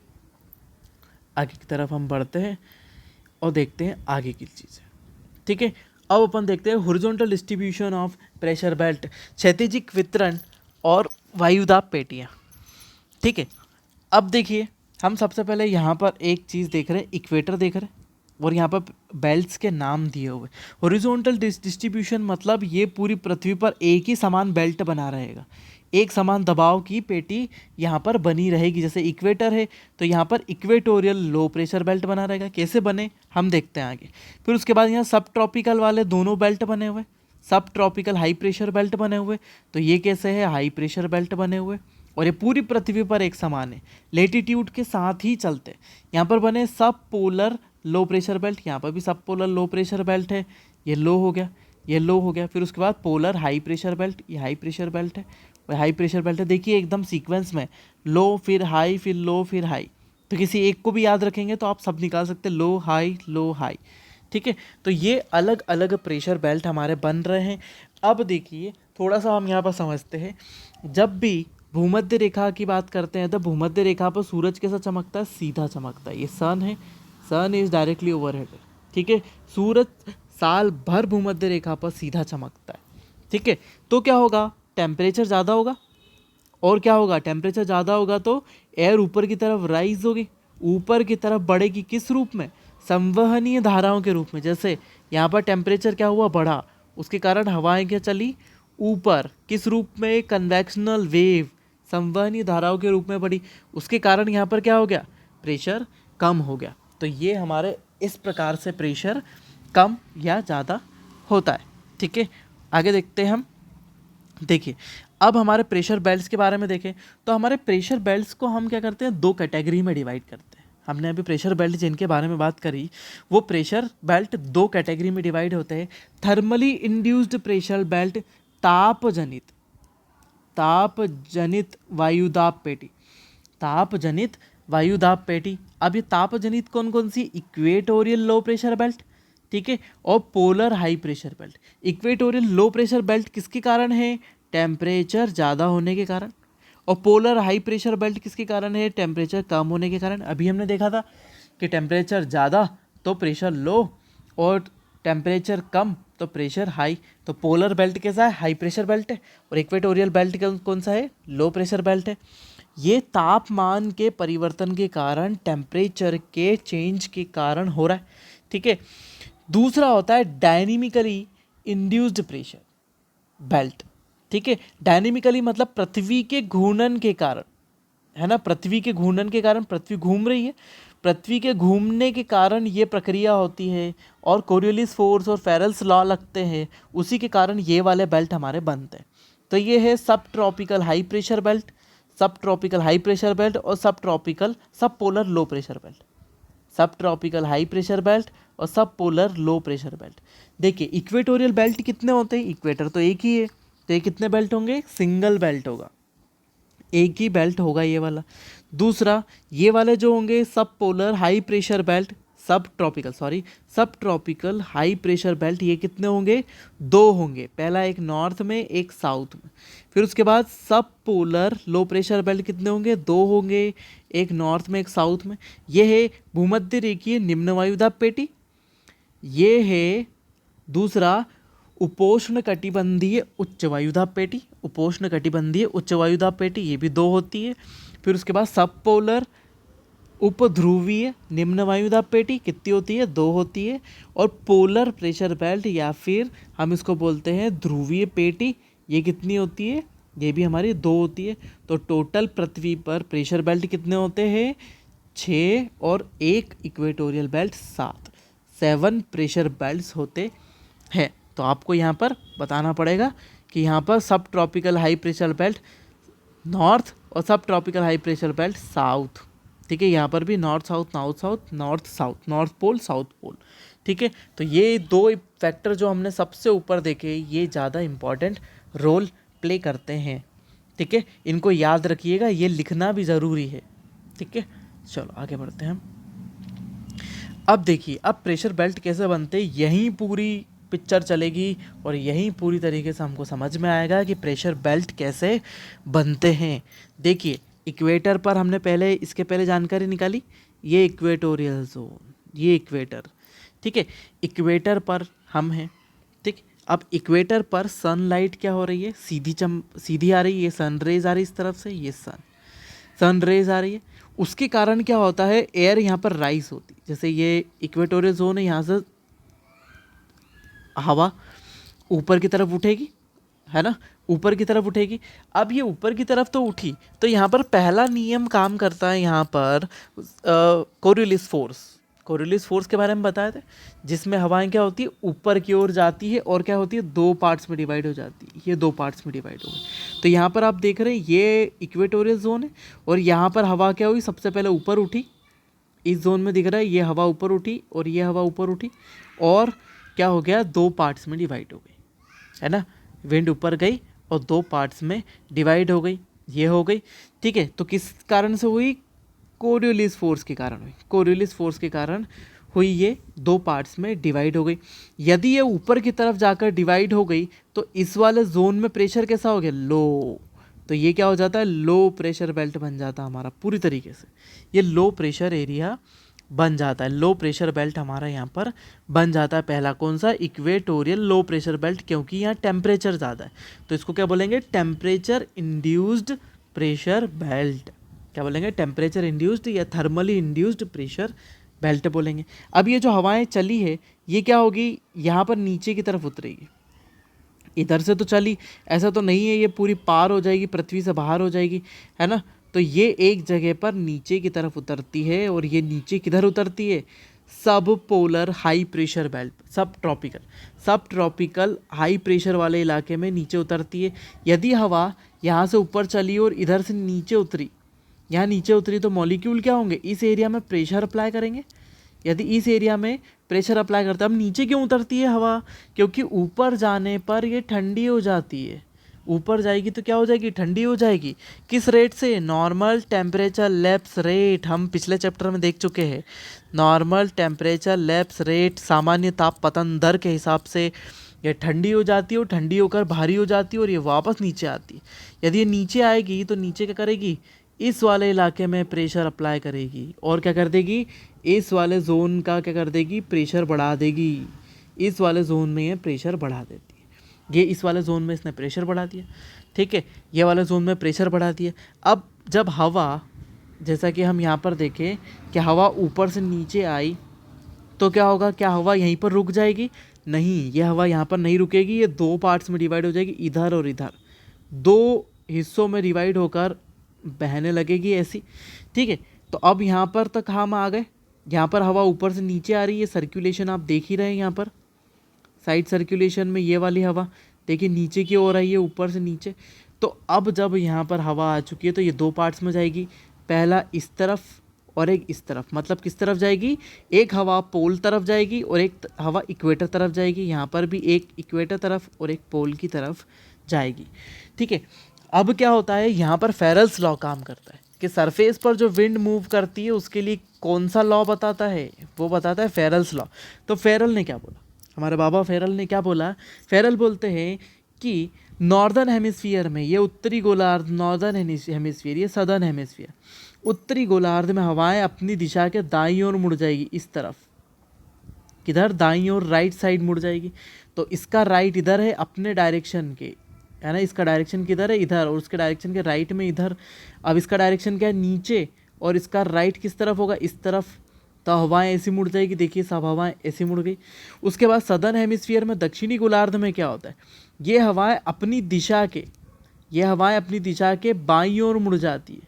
Speaker 1: आगे की तरफ हम बढ़ते हैं और देखते हैं आगे की चीज़ें, ठीक है। अब अपन देखते हैं horizontal distribution of pressure belt, क्षैतिजिक वितरण और वायुदाब पेटियाँ, ठीक है। अब देखिए, हम सबसे पहले यहाँ पर एक चीज़ देख रहे हैं, इक्वेटर देख रहे हैं और यहाँ पर बेल्ट्स के नाम दिए हुए। हॉरिजॉन्टल डिस्ट्रीब्यूशन मतलब ये पूरी पृथ्वी पर एक ही समान बेल्ट बना रहेगा, एक समान दबाव की पेटी यहाँ पर बनी रहेगी। जैसे इक्वेटर है तो यहाँ पर इक्वेटोरियल लो प्रेशर बेल्ट बना रहेगा। कैसे बने हम देखते हैं आगे। फिर उसके बाद यहाँ सब ट्रॉपिकल वाले दोनों बेल्ट बने हुए, सब ट्रॉपिकल हाई प्रेशर बेल्ट बने हुए, तो ये कैसे है, हाई प्रेशर बेल्ट बने हुए और ये पूरी पृथ्वी पर एक समान है, लेटीट्यूड के साथ ही चलते। यहाँ पर बने सब पोलर लो प्रेशर बेल्ट, यहाँ पर भी सब पोलर लो प्रेशर बेल्ट है, ये लो हो गया, ये लो हो गया। फिर उसके बाद पोलर हाई प्रेशर बेल्ट, ये हाई प्रेशर बेल्ट है, वह हाई प्रेशर बेल्ट है। देखिए एकदम सीक्वेंस में, लो फिर हाई फिर लो फिर हाई, तो किसी एक को भी याद रखेंगे तो आप सब निकाल सकते हैं, लो हाई, ठीक है। तो ये अलग अलग प्रेशर बेल्ट हमारे बन रहे हैं। अब देखिए थोड़ा सा हम यहाँ पर समझते हैं, जब भी भूमध्य रेखा की बात करते हैं तो भूमध्य रेखा पर सूरज कैसा चमकता है, सीधा चमकता है। ये सन है, सन इज डायरेक्टली ओवरहेड, ठीक है। सूरज साल भर भूमध्य रेखा पर सीधा चमकता है, ठीक है। तो क्या होगा, टेम्परेचर ज़्यादा होगा, और क्या होगा, टेम्परेचर ज़्यादा होगा तो एयर ऊपर की तरफ राइज होगी, ऊपर की तरफ बढ़ेगी, किस रूप में, संवहनीय धाराओं के रूप में। जैसे यहाँ पर टेम्परेचर क्या हुआ, बढ़ा, उसके कारण हवाएं क्या चली ऊपर, किस रूप में, कन्वेक्शनल वेव, संवहनीय धाराओं के रूप में बढ़ी, उसके कारण यहाँ पर क्या हो गया, प्रेशर कम हो गया। तो ये हमारे इस प्रकार से प्रेशर कम या ज़्यादा होता है, ठीक है। आगे देखते हैं हम। देखिए अब हमारे प्रेशर बेल्ट्स के बारे में देखें तो हमारे प्रेशर बेल्ट्स को हम क्या करते हैं, दो कैटेगरी में डिवाइड करते हैं। हमने अभी प्रेशर बेल्ट जिनके बारे में बात करी, वो प्रेशर बेल्ट दो कैटेगरी में डिवाइड होते हैं। थर्मली इंड्यूस्ड प्रेशर बेल्ट, तापजनित वायुदाब पेटी, तापजनित वायुदाब पेटी। अब ये तापजनित कौन कौन सी? इक्वेटोरियल लो प्रेशर बेल्ट, ठीक है, और polar high pressure belt. Equatorial low pressure belt किसके कारण है? टेम्परेचर ज़्यादा होने के कारण। और पोलर हाई प्रेशर बेल्ट किसके कारण है? टेम्परेचर कम होने के कारण। अभी हमने देखा था कि टेम्परेचर ज़्यादा तो प्रेशर लो, और टेम्परेचर कम तो प्रेशर हाई। तो पोलर बेल्ट कैसा है? हाई प्रेशर बेल्ट है। और इक्वेटोरियल बेल्ट कौन सा है? लो प्रेशर बेल्ट है। ये तापमान के परिवर्तन के कारण, टेम्परेचर के चेंज के कारण हो रहा है, ठीक है। दूसरा होता है डायनेमिकली इंड्यूस्ड प्रेशर बेल्ट, ठीक है। डायनेमिकली मतलब पृथ्वी के घूर्णन के कारण, है ना, पृथ्वी के घूर्णन के कारण, पृथ्वी घूम रही है, पृथ्वी के घूमने के कारण ये प्रक्रिया होती है, और कोरियोलिस फोर्स और फेरेल्स लॉ लगते हैं, उसी के कारण ये वाले बेल्ट हमारे बनते हैं। तो ये है सब ट्रॉपिकल हाई प्रेशर बेल्ट, सब ट्रॉपिकल हाई प्रेशर बेल्ट, और सब ट्रॉपिकल सब पोलर लो प्रेशर बेल्ट। सब ट्रॉपिकल हाई प्रेशर बेल्ट और सब पोलर लो प्रेशर बेल्ट। देखिए इक्वेटोरियल बेल्ट कितने होते हैं? इक्वेटर तो एक ही है, तो ये कितने बेल्ट होंगे? सिंगल बेल्ट होगा, एक ही बेल्ट होगा ये वाला। दूसरा, ये वाले जो होंगे सब पोलर हाई प्रेशर बेल्ट, सब ट्रॉपिकल हाई प्रेशर बेल्ट, ये कितने होंगे? दो होंगे। पहला एक नॉर्थ में, एक साउथ में। फिर उसके बाद सब पोलर लो प्रेशर बेल्ट कितने होंगे? दो होंगे, एक नॉर्थ में, एक साउथ में। ये है भूमध्य रेखीय निम्न वायुदाब पेटी। ये है दूसरा उपोष्ण कटिबंधीय उच्च वायुदाब पेटी, उपोष्ण कटिबंधीय उच्च वायुदाब पेटी, ये भी दो होती है। फिर उसके बाद सब पोलर उपध्रुवीय निम्न वायुदाब पेटी कितनी होती है? दो होती है। और पोलर प्रेशर बेल्ट, या फिर हम इसको बोलते हैं ध्रुवीय पेटी, ये कितनी होती है? ये भी हमारी दो होती है। तो टोटल पृथ्वी पर प्रेशर बेल्ट कितने होते हैं? 6, और एक इक्वेटोरियल बेल्ट 7, 7 प्रेशर बेल्ट्स होते हैं। तो आपको यहाँ पर बताना पड़ेगा कि यहाँ पर subtropical high pressure belt north और subtropical high pressure belt south, ठीक है। यहाँ पर भी north south, north south, north pole, south pole, ठीक है। तो ये दो फैक्टर जो हमने सबसे ऊपर देखे, ये ज़्यादा इम्पॉर्टेंट रोल प्ले करते हैं, ठीक है। इनको याद रखिएगा, ये लिखना भी ज़रूरी है, ठीक है। चलो आगे बढ़ते हैं हम। अब देखिए, अब प्रेशर बेल्ट कैसे बनते हैं, यहीं पूरी पिक्चर चलेगी, और यहीं पूरी तरीके से हमको समझ में आएगा कि प्रेशर बेल्ट कैसे बनते हैं। देखिए इक्वेटर पर हमने इसके पहले जानकारी निकाली, ये इक्वेटोरियल जोन, ये इक्वेटर, ठीक है। इक्वेटर पर हम हैं, ठीक। अब इक्वेटर पर सनलाइट क्या हो रही है? सीधी आ रही है, ये सन रेज आ रही है इस तरफ से, ये सन रेज आ रही है। उसके कारण क्या होता है? एयर यहाँ पर राइज होती है। जैसे ये इक्वेटोरियल जोन है, यहाँ से हवा ऊपर की तरफ उठेगी, है ना, ऊपर की तरफ उठेगी। अब ये ऊपर की तरफ तो उठी, तो यहाँ पर पहला नियम काम करता है, यहाँ पर कोरियोलिस फोर्स के बारे में बताए थे, जिसमें हवाएं क्या होती है? ऊपर की ओर जाती है, और क्या होती है? दो पार्ट्स में डिवाइड हो जाती है। ये दो पार्ट्स में डिवाइड हो गई। तो यहाँ पर आप देख रहे हैं, ये इक्वेटोरियल जोन है, और यहाँ पर हवा क्या हुई? सबसे पहले ऊपर उठी, इस जोन में दिख रहा है, ये हवा ऊपर उठी और ये हवा ऊपर उठी, और क्या हो गया? दो पार्ट्स में डिवाइड हो गई, है ना। विंड ऊपर गई और दो पार्ट्स में डिवाइड हो गई, ये हो गई, ठीक है। तो किस कारण से हुई? कोरियोलिस फोर्स के कारण हुई। कोरियोलिस फोर्स के कारण हुई, ये दो पार्ट्स में डिवाइड हो गई। यदि ये ऊपर की तरफ जाकर डिवाइड हो गई, तो इस वाले जोन में प्रेशर कैसा हो गया? लो। तो ये क्या हो जाता है? लो प्रेशर बेल्ट बन जाता है हमारा पूरी तरीके से। ये लो प्रेशर एरिया बन जाता है, लो प्रेशर बेल्ट हमारा यहाँ पर बन जाता है। पहला कौन सा? इक्वेटोरियल लो प्रेशर बेल्ट, क्योंकि यहाँ टेम्परेचर ज़्यादा है, तो इसको क्या बोलेंगे? Temperature induced pressure belt. क्या बोलेंगे? टेम्परेचर इंड्यूस्ड या थर्मली इंड्यूस्ड प्रेशर बेल्ट बोलेंगे। अब ये जो हवाएं चली है, ये क्या होगी? यहाँ पर नीचे की तरफ उतरेगी। इधर से तो चली, ऐसा तो नहीं है ये पूरी पार हो जाएगी, पृथ्वी से बाहर हो जाएगी, है ना। तो ये एक जगह पर नीचे की तरफ उतरती है, और ये नीचे किधर उतरती है? सब पोलर हाई प्रेशर बेल्ट, सब ट्रॉपिकल हाई प्रेशर वाले इलाके में नीचे उतरती है। यदि हवा यहाँ से ऊपर चली और इधर से नीचे उतरी, यहाँ नीचे उतरी तो मॉलिक्यूल क्या होंगे, इस एरिया में प्रेशर अप्लाई करेंगे। यदि इस एरिया में प्रेशर अप्लाई करते हैं, अब नीचे क्यों उतरती है हवा, क्योंकि ऊपर जाने पर ये ठंडी हो जाती है। ऊपर जाएगी तो क्या हो जाएगी, ठंडी हो जाएगी। किस रेट से, नॉर्मल टेम्परेचर लैप्स रेट, हम पिछले चैप्टर में देख चुके हैं। नॉर्मल टेम्परेचर लैप्स रेट, सामान्य ताप पतन दर के हिसाब से ये ठंडी हो जाती है और ठंडी होकर भारी हो जाती है और ये वापस नीचे आती है। यदि ये नीचे आएगी तो नीचे क्या करेगी, इस वाले इलाके में प्रेशर अप्लाई करेगी और क्या कर देगी, इस वाले जोन का क्या कर देगी, प्रेशर बढ़ा देगी। इस वाले जोन में ये प्रेशर बढ़ा देती है। ये इस वाले जोन में इसने प्रेशर बढ़ा दिया, ठीक है, ये वाले जोन में प्रेशर बढ़ा दिया। अब जब हवा, जैसा कि हम यहाँ पर देखें कि हवा ऊपर से नीचे आई तो क्या होगा, क्या हवा यहीं पर रुक जाएगी, नहीं, ये हवा यहाँ पर नहीं रुकेगी, ये दो पार्ट्स में डिवाइड हो जाएगी, इधर और इधर, दो हिस्सों में डिवाइड होकर बहने लगेगी ऐसी, ठीक है। तो अब यहाँ पर तक हम आ गए, यहाँ पर हवा ऊपर से नीचे आ रही है, सर्कुलेशन आप देख ही रहे हैं, यहाँ पर साइड सर्कुलेशन में ये वाली हवा देखिए नीचे की ओर आई है, ऊपर से नीचे। तो अब जब यहाँ पर हवा आ चुकी है तो ये दो पार्ट्स में जाएगी, पहला इस तरफ और एक इस तरफ, मतलब किस तरफ जाएगी, एक हवा पोल तरफ जाएगी और एक हवा इक्वेटर तरफ जाएगी। यहाँ पर भी एक इक्वेटर तरफ और एक पोल की तरफ जाएगी, ठीक है। अब क्या होता है, यहाँ पर फेरल्स लॉ काम करता है कि सरफेस पर जो विंड मूव करती है उसके लिए कौन सा लॉ बताता है, वो बताता है फेरल्स लॉ। तो फेरल ने क्या बोला, हमारे बाबा फेरल ने क्या बोला, फेरल बोलते हैं कि नॉर्दर्न हेमिस्फीयर में, ये उत्तरी गोलार्ध नॉर्दर्न हेमिस्फीयर, ये सदर्न हेमिस्फीयर, उत्तरी गोलार्ध में हवाएं अपनी दिशा के दाईं ओर मुड़ जाएगी, इस तरफ, किधर, दाईं ओर, राइट साइड मुड़ जाएगी। तो इसका राइट इधर है अपने डायरेक्शन के, है ना, इसका डायरेक्शन किधर है, इधर, और उसके डायरेक्शन के राइट में इधर। अब इसका डायरेक्शन क्या है, नीचे, और इसका राइट किस तरफ होगा, इस तरफ। तो हवाएं ऐसी मुड़ जाएगी, देखिए सब हवाएं ऐसी मुड़ गई। उसके बाद सदर्न हेमिस्फीयर में, दक्षिणी गोलार्ध में क्या होता है, ये हवाएं अपनी दिशा के, ये हवाएं अपनी दिशा के बाईं ओर मुड़ जाती है,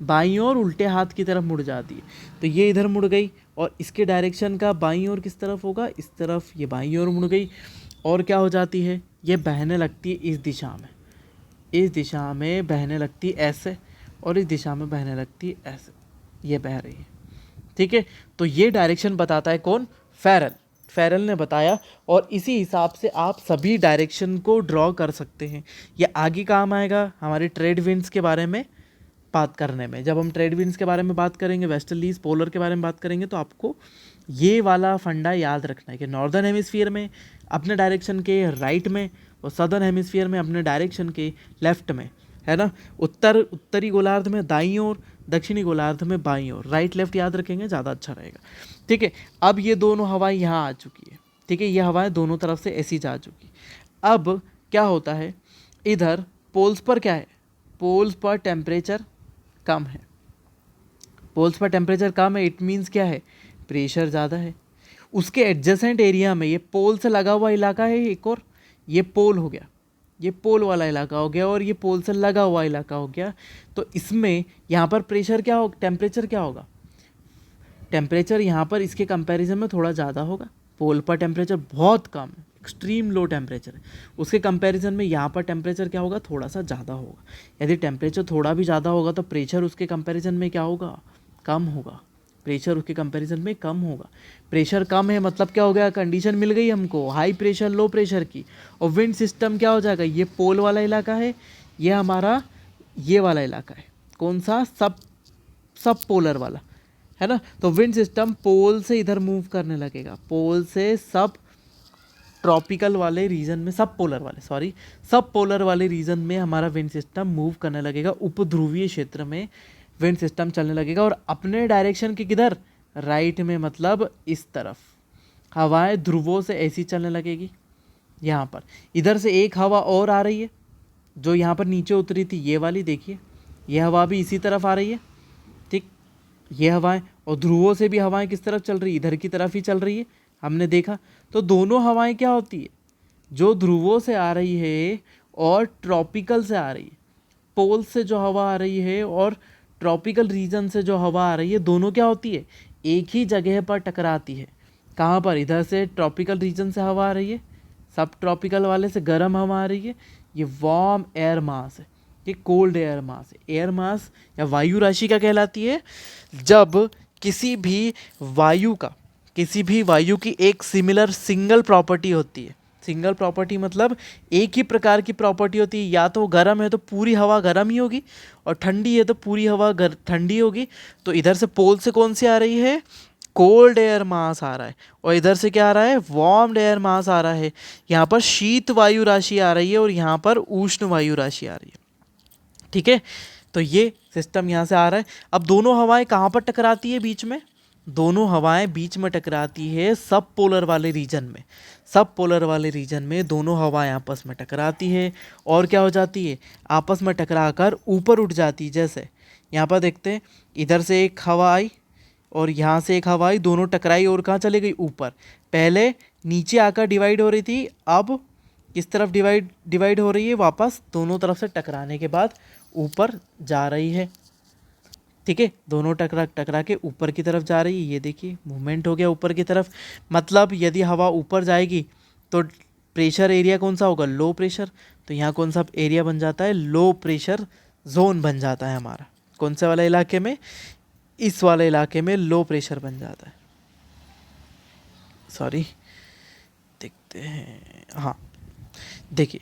Speaker 1: बाईं ओर उल्टे हाथ की तरफ मुड़ जाती है। तो ये इधर मुड़ गई और इसके डायरेक्शन का बाईं ओर किस तरफ होगा, इस तरफ, ये बाईं ओर मुड़ गई और क्या हो जाती है, ये बहने लगती है इस दिशा में, इस दिशा में बहने लगती है ऐसे, और इस दिशा में बहने लगती है ऐसे, ये बह रही है, ठीक है। तो ये डायरेक्शन बताता है कौन, फेरल, फेरल ने बताया। और इसी हिसाब से आप सभी डायरेक्शन को ड्रॉ कर सकते हैं। ये आगे काम आएगा हमारे ट्रेड विंड्स के बारे में बात करने में। जब हम ट्रेड विंड्स के बारे में बात करेंगे, वेस्टर्लीज, पोलर के बारे में बात करेंगे, तो आपको ये वाला फंडा याद रखना है कि नॉर्दर्न हेमिस्फीयर में अपने डायरेक्शन के राइट में और सदर्न हेमिस्फीयर में अपने डायरेक्शन के लेफ्ट में, है ना। उत्तरी गोलार्ध में दाईं ओर, दक्षिणी गोलार्ध में बाईं ओर, राइट लेफ्ट याद रखेंगे, ज़्यादा अच्छा रहेगा, ठीक है। अब ये दोनों हवाएं यहाँ आ चुकी है, ठीक है, ये हवाएं दोनों तरफ से ऐसी जा चुकी। अब क्या होता है, इधर पोल्स पर क्या है, पोल्स पर टेम्परेचर कम है, पोल्स पर टेम्परेचर कम है, इट मीन्स क्या है, प्रेशर ज़्यादा है। उसके एडजेसेंट एरिया में, ये पोल से लगा हुआ इलाका है एक, और ये पोल हो गया, ये पोल वाला इलाका हो गया, और ये पोल से लगा हुआ इलाका हो गया। तो इसमें यहाँ पर प्रेशर क्या हो, टेम्परेचर क्या होगा, टेम्परेचर यहाँ पर इसके कंपैरिजन में थोड़ा ज़्यादा होगा। पोल पर टेम्परेचर बहुत कम है, एक्सट्रीम लो टेम्परेचर है, उसके कंपैरिजन में यहाँ पर टेम्परेचर क्या होगा, थोड़ा सा ज़्यादा होगा। यदि टेम्परेचर थोड़ा भी ज़्यादा होगा तो प्रेशर उसके कंपैरिजन में क्या होगा, कम होगा, प्रेशर उसके कंपैरिजन में कम होगा। प्रेशर कम है मतलब क्या हो गया, कंडीशन मिल गई हमको हाई प्रेशर लो प्रेशर की। और विंड सिस्टम क्या हो जाएगा, ये पोल वाला इलाका है, ये हमारा ये वाला इलाका है, कौन सा, सब पोलर वाला, है ना। तो विंड सिस्टम पोल से इधर मूव करने लगेगा, पोल से सब ट्रॉपिकल वाले रीजन में, सब पोलर वाले रीजन में हमारा विंड सिस्टम मूव करने लगेगा। उपध्रुवीय क्षेत्र में विंड सिस्टम चलने लगेगा और अपने डायरेक्शन के किधर, राइट में, मतलब इस तरफ हवाएं ध्रुवों से ऐसी चलने लगेगी। यहाँ पर इधर से एक हवा और आ रही है जो यहाँ पर नीचे उतरी थी, ये वाली देखिए, ये हवा भी इसी तरफ आ रही है, ठीक, ये हवाएं, और ध्रुवों से भी हवाएं किस तरफ चल रही है, इधर की तरफ ही चल रही है, हमने देखा। तो दोनों हवाएं क्या होती है, जो ध्रुवों से आ रही है और ट्रॉपिकल से आ रही है, पोल से जो हवा आ रही है और ट्रॉपिकल रीजन से जो हवा आ रही है, दोनों क्या होती है, एक ही जगह पर टकराती है। कहाँ पर, इधर से ट्रॉपिकल रीजन से हवा आ रही है, सब ट्रॉपिकल वाले से गर्म हवा आ रही है, ये वार्म एयर मास है, ये कोल्ड एयर मास है। एयर मास या वायु राशि क्या कहलाती है? जब किसी भी वायु की एक सिमिलर सिंगल प्रॉपर्टी होती है। सिंगल प्रॉपर्टी मतलब एक ही प्रकार की प्रॉपर्टी होती है। या तो गर्म है तो पूरी हवा गर्म ही होगी, और ठंडी है तो पूरी हवा ठंडी होगी। तो इधर से पोल से कौन सी आ रही है? कोल्ड एयर मास आ रहा है, और इधर से क्या आ रहा है? वार्म एयर मास आ रहा है। यहाँ पर शीत वायु राशि आ रही है और यहाँ पर उष्ण वायु राशि आ रही है। ठीक है, तो ये सिस्टम यहाँ से आ रहा है। अब दोनों हवाएं कहाँ पर टकराती है बीच में? दोनों हवाएं बीच में टकराती है सब पोलर वाले रीजन में। सब पोलर वाले रीजन में दोनों हवाएं आपस में टकराती है, और क्या हो जाती है? आपस में टकराकर ऊपर उठ जाती है। जैसे यहाँ पर देखते हैं, इधर से एक हवा आई और यहाँ से एक हवा आई, दोनों टकराई और कहाँ चली गई? ऊपर। पहले नीचे आकर डिवाइड हो रही थी, अब किस तरफ डिवाइड हो रही है? वापस दोनों तरफ से टकराने के बाद ऊपर जा रही है। ठीक है, दोनों टकरा के ऊपर की तरफ जा रही है। ये देखिए मूवमेंट हो गया ऊपर की तरफ। मतलब यदि हवा ऊपर जाएगी तो प्रेशर एरिया कौन सा होगा? Low pressure. तो यहाँ कौन सा एरिया बन जाता है? लो प्रेशर जोन बन जाता है हमारा। कौन से वाले इलाके में? इस वाले इलाके में लो प्रेशर बन जाता है। सॉरी, देखते हैं। हाँ देखिए,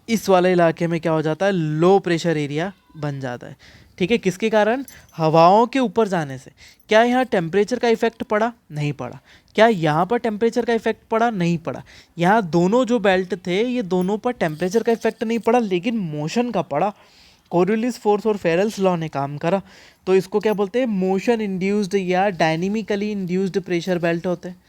Speaker 1: इस वाले इलाके में क्या हो जाता है? लो प्रेशर एरिया बन जाता है। ठीक है, किसके कारण? हवाओं के ऊपर जाने से। क्या यहाँ टेम्परेचर का इफेक्ट पड़ा? नहीं पड़ा। क्या यहाँ पर टेम्परेचर का इफेक्ट पड़ा? नहीं पड़ा। यहाँ दोनों जो बेल्ट थे ये दोनों पर टेम्परेचर का इफेक्ट नहीं पड़ा, लेकिन मोशन का पड़ा। कोरियोलिस फोर्स और फेरेल्स लॉ ने काम करा। तो इसको क्या बोलते हैं? मोशन इंड्यूस्ड या डायनेमिकली इंड्यूस्ड प्रेशर बेल्ट होते हैं।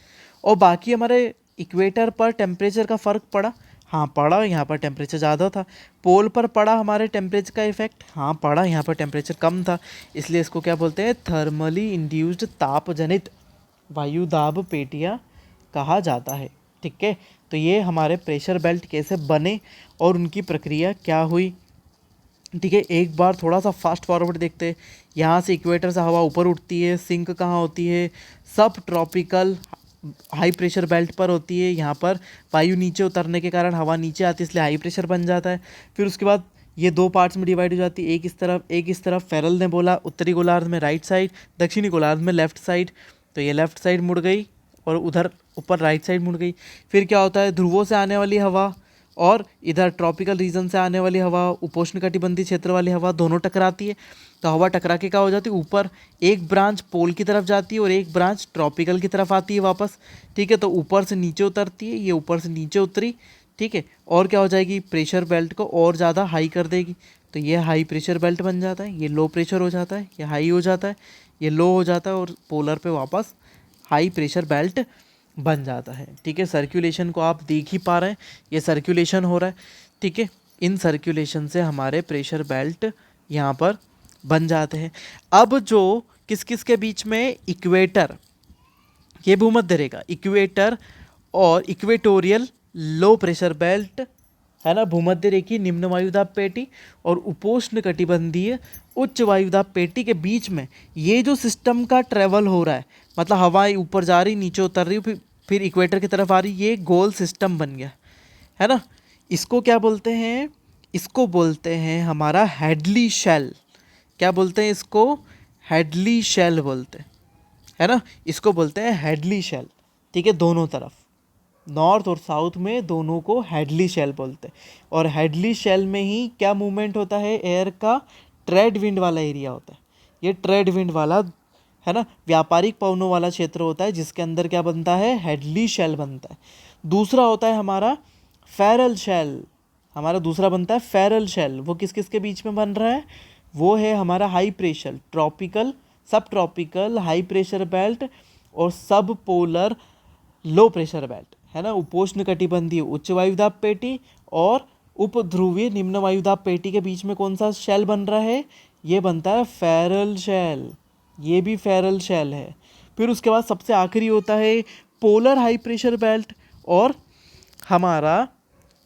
Speaker 1: और बाकी हमारे इक्वेटर पर टेम्परेचर का फ़र्क पड़ा? हाँ पड़ा, यहाँ पर टेम्परेचर ज़्यादा था। पोल पर पड़ा हमारे टेम्परेचर का इफेक्ट? हाँ पड़ा, यहाँ पर टेम्परेचर कम था। इसलिए इसको क्या बोलते हैं? थर्मली इंड्यूस्ड ताप जनित वायु दाब पेटियाँ कहा जाता है। ठीक है, तो ये हमारे प्रेशर बेल्ट कैसे बने और उनकी प्रक्रिया क्या हुई। ठीक है, एक बार थोड़ा सा फास्ट फॉरवर्ड देखते हैं। यहाँ से इक्वेटर से हवा ऊपर उठती है, सिंक कहाँ होती है? सब ट्रॉपिकल हाई प्रेशर बेल्ट पर होती है। यहाँ पर वायु नीचे उतरने के कारण हवा नीचे आती है, इसलिए हाई प्रेशर बन जाता है। फिर उसके बाद ये दो पार्ट्स में डिवाइड हो जाती है, एक इस तरफ एक इस तरफ। फेरल ने बोला उत्तरी गोलार्ध में राइट साइड, दक्षिणी गोलार्ध में लेफ्ट साइड। तो ये लेफ्ट साइड मुड़ गई और उधर ऊपर राइट साइड मुड़ गई। फिर क्या होता है? ध्रुवों से आने वाली हवा और इधर ट्रॉपिकल रीजन से आने वाली हवा, उपोष्णकटिबंधीय क्षेत्र वाली हवा, दोनों टकराती है। तो हवा टकरा के क्या हो जाती है? ऊपर एक ब्रांच पोल की तरफ जाती है और एक ब्रांच ट्रॉपिकल की तरफ आती है वापस। ठीक है, तो ऊपर से नीचे उतरती है, ये ऊपर से नीचे उतरी। ठीक है, और क्या हो जाएगी? प्रेशर बेल्ट को और ज़्यादा हाई कर देगी। तो ये हाई प्रेशर बेल्ट बन जाता है, ये लो प्रेशर हो जाता है, ये हाई हो जाता है, ये लो हो जाता है, और पोलर पे वापस हाई प्रेशर बेल्ट बन जाता है। ठीक है, सर्कुलेशन को आप देख ही पा रहे हैं, ये सर्कुलेशन हो रहा है। ठीक है, इन सर्कुलेशन से हमारे प्रेशर बेल्ट यहाँ पर बन जाते हैं। अब जो किस किस के बीच में? इक्वेटर, ये भूमध्य रेखा, इक्वेटर और इक्वेटोरियल लो प्रेशर बेल्ट है ना, भूमध्य रेखीय निम्न वायुदाब पेटी और उपोष्ण कटिबंधीय उच्च वायुदाब पेटी के बीच में ये जो सिस्टम का ट्रेवल हो रहा है, मतलब हवाएं ऊपर जा रही, नीचे उतर रही, फिर इक्वेटर की तरफ आ रही, ये गोल सिस्टम बन गया है ना। इसको क्या बोलते हैं? इसको बोलते हैं हमारा हेडली शेल। क्या बोलते हैं इसको? हेडली शेल बोलते हैं, है ना। इसको बोलते हैं हेडली शेल। ठीक है, दोनों तरफ नॉर्थ और साउथ में दोनों को हेडली शेल बोलते हैं। और हेडली शेल में ही क्या मूवमेंट होता है? एयर का ट्रेड विंड वाला एरिया होता है। ये ट्रेड विंड वाला है ना, व्यापारिक पवनों वाला क्षेत्र होता है, जिसके अंदर क्या बनता है? हेडली शेल बनता है। दूसरा होता है हमारा फेरल शेल। हमारा दूसरा बनता है फेरल शेल। वो किस किस के बीच में बन रहा है? वो है हमारा हाई प्रेशर ट्रॉपिकल, सब ट्रॉपिकल हाई प्रेशर बेल्ट और सब पोलर लो प्रेशर बेल्ट, है ना। उपोष्ण कटिबंधीय उच्च वायुदाब पेटी और उपध्रुवीय निम्न वायुदाब पेटी के बीच में कौन सा शेल बन रहा है? ये बनता है फेरल शेल। ये भी फेरल शेल है। फिर उसके बाद सबसे आखिरी होता है पोलर हाई प्रेशर बेल्ट और हमारा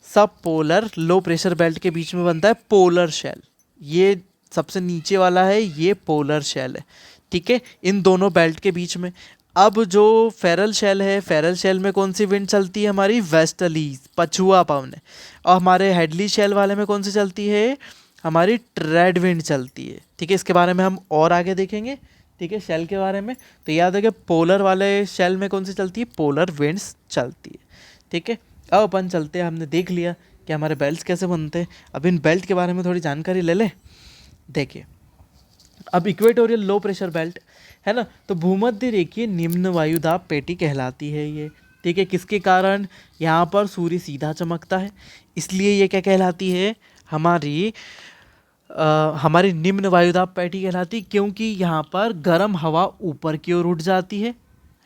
Speaker 1: सब पोलर लो प्रेशर बेल्ट के बीच में बनता है पोलर शेल। ये सबसे नीचे वाला है, ये पोलर शेल है। ठीक है, इन दोनों बेल्ट के बीच में। अब जो फेरल शेल है, फेरल शेल में कौन सी विंड चलती है? हमारी वेस्टर्लीज, पछुआ पवन है। और हमारे हेडली शेल वाले में कौन सी चलती है? हमारी ट्रेड विंड चलती है। ठीक है, इसके बारे में हम और आगे देखेंगे। ठीक है, शेल के बारे में तो याद है कि पोलर वाले शेल में कौन सी चलती है, पोलर विंड्स चलती है। ठीक है, अब अपन चलते हैं, हमने देख लिया कि हमारे बेल्ट कैसे बनते हैं। अब इन बेल्ट के बारे में थोड़ी जानकारी ले लें। देखिए, अब इक्वेटोरियल लो प्रेशर बेल्ट है ना, तो भूमध्य रेखीय निम्न वायुदाब पेटी कहलाती है ये। ठीक है, किसके कारण, यहाँ पर सूर्य सीधा चमकता है, इसलिए ये क्या कहलाती है, हमारी निम्न वायुदाब पेटी कहलाती, क्योंकि यहाँ पर गर्म हवा ऊपर की ओर उठ जाती है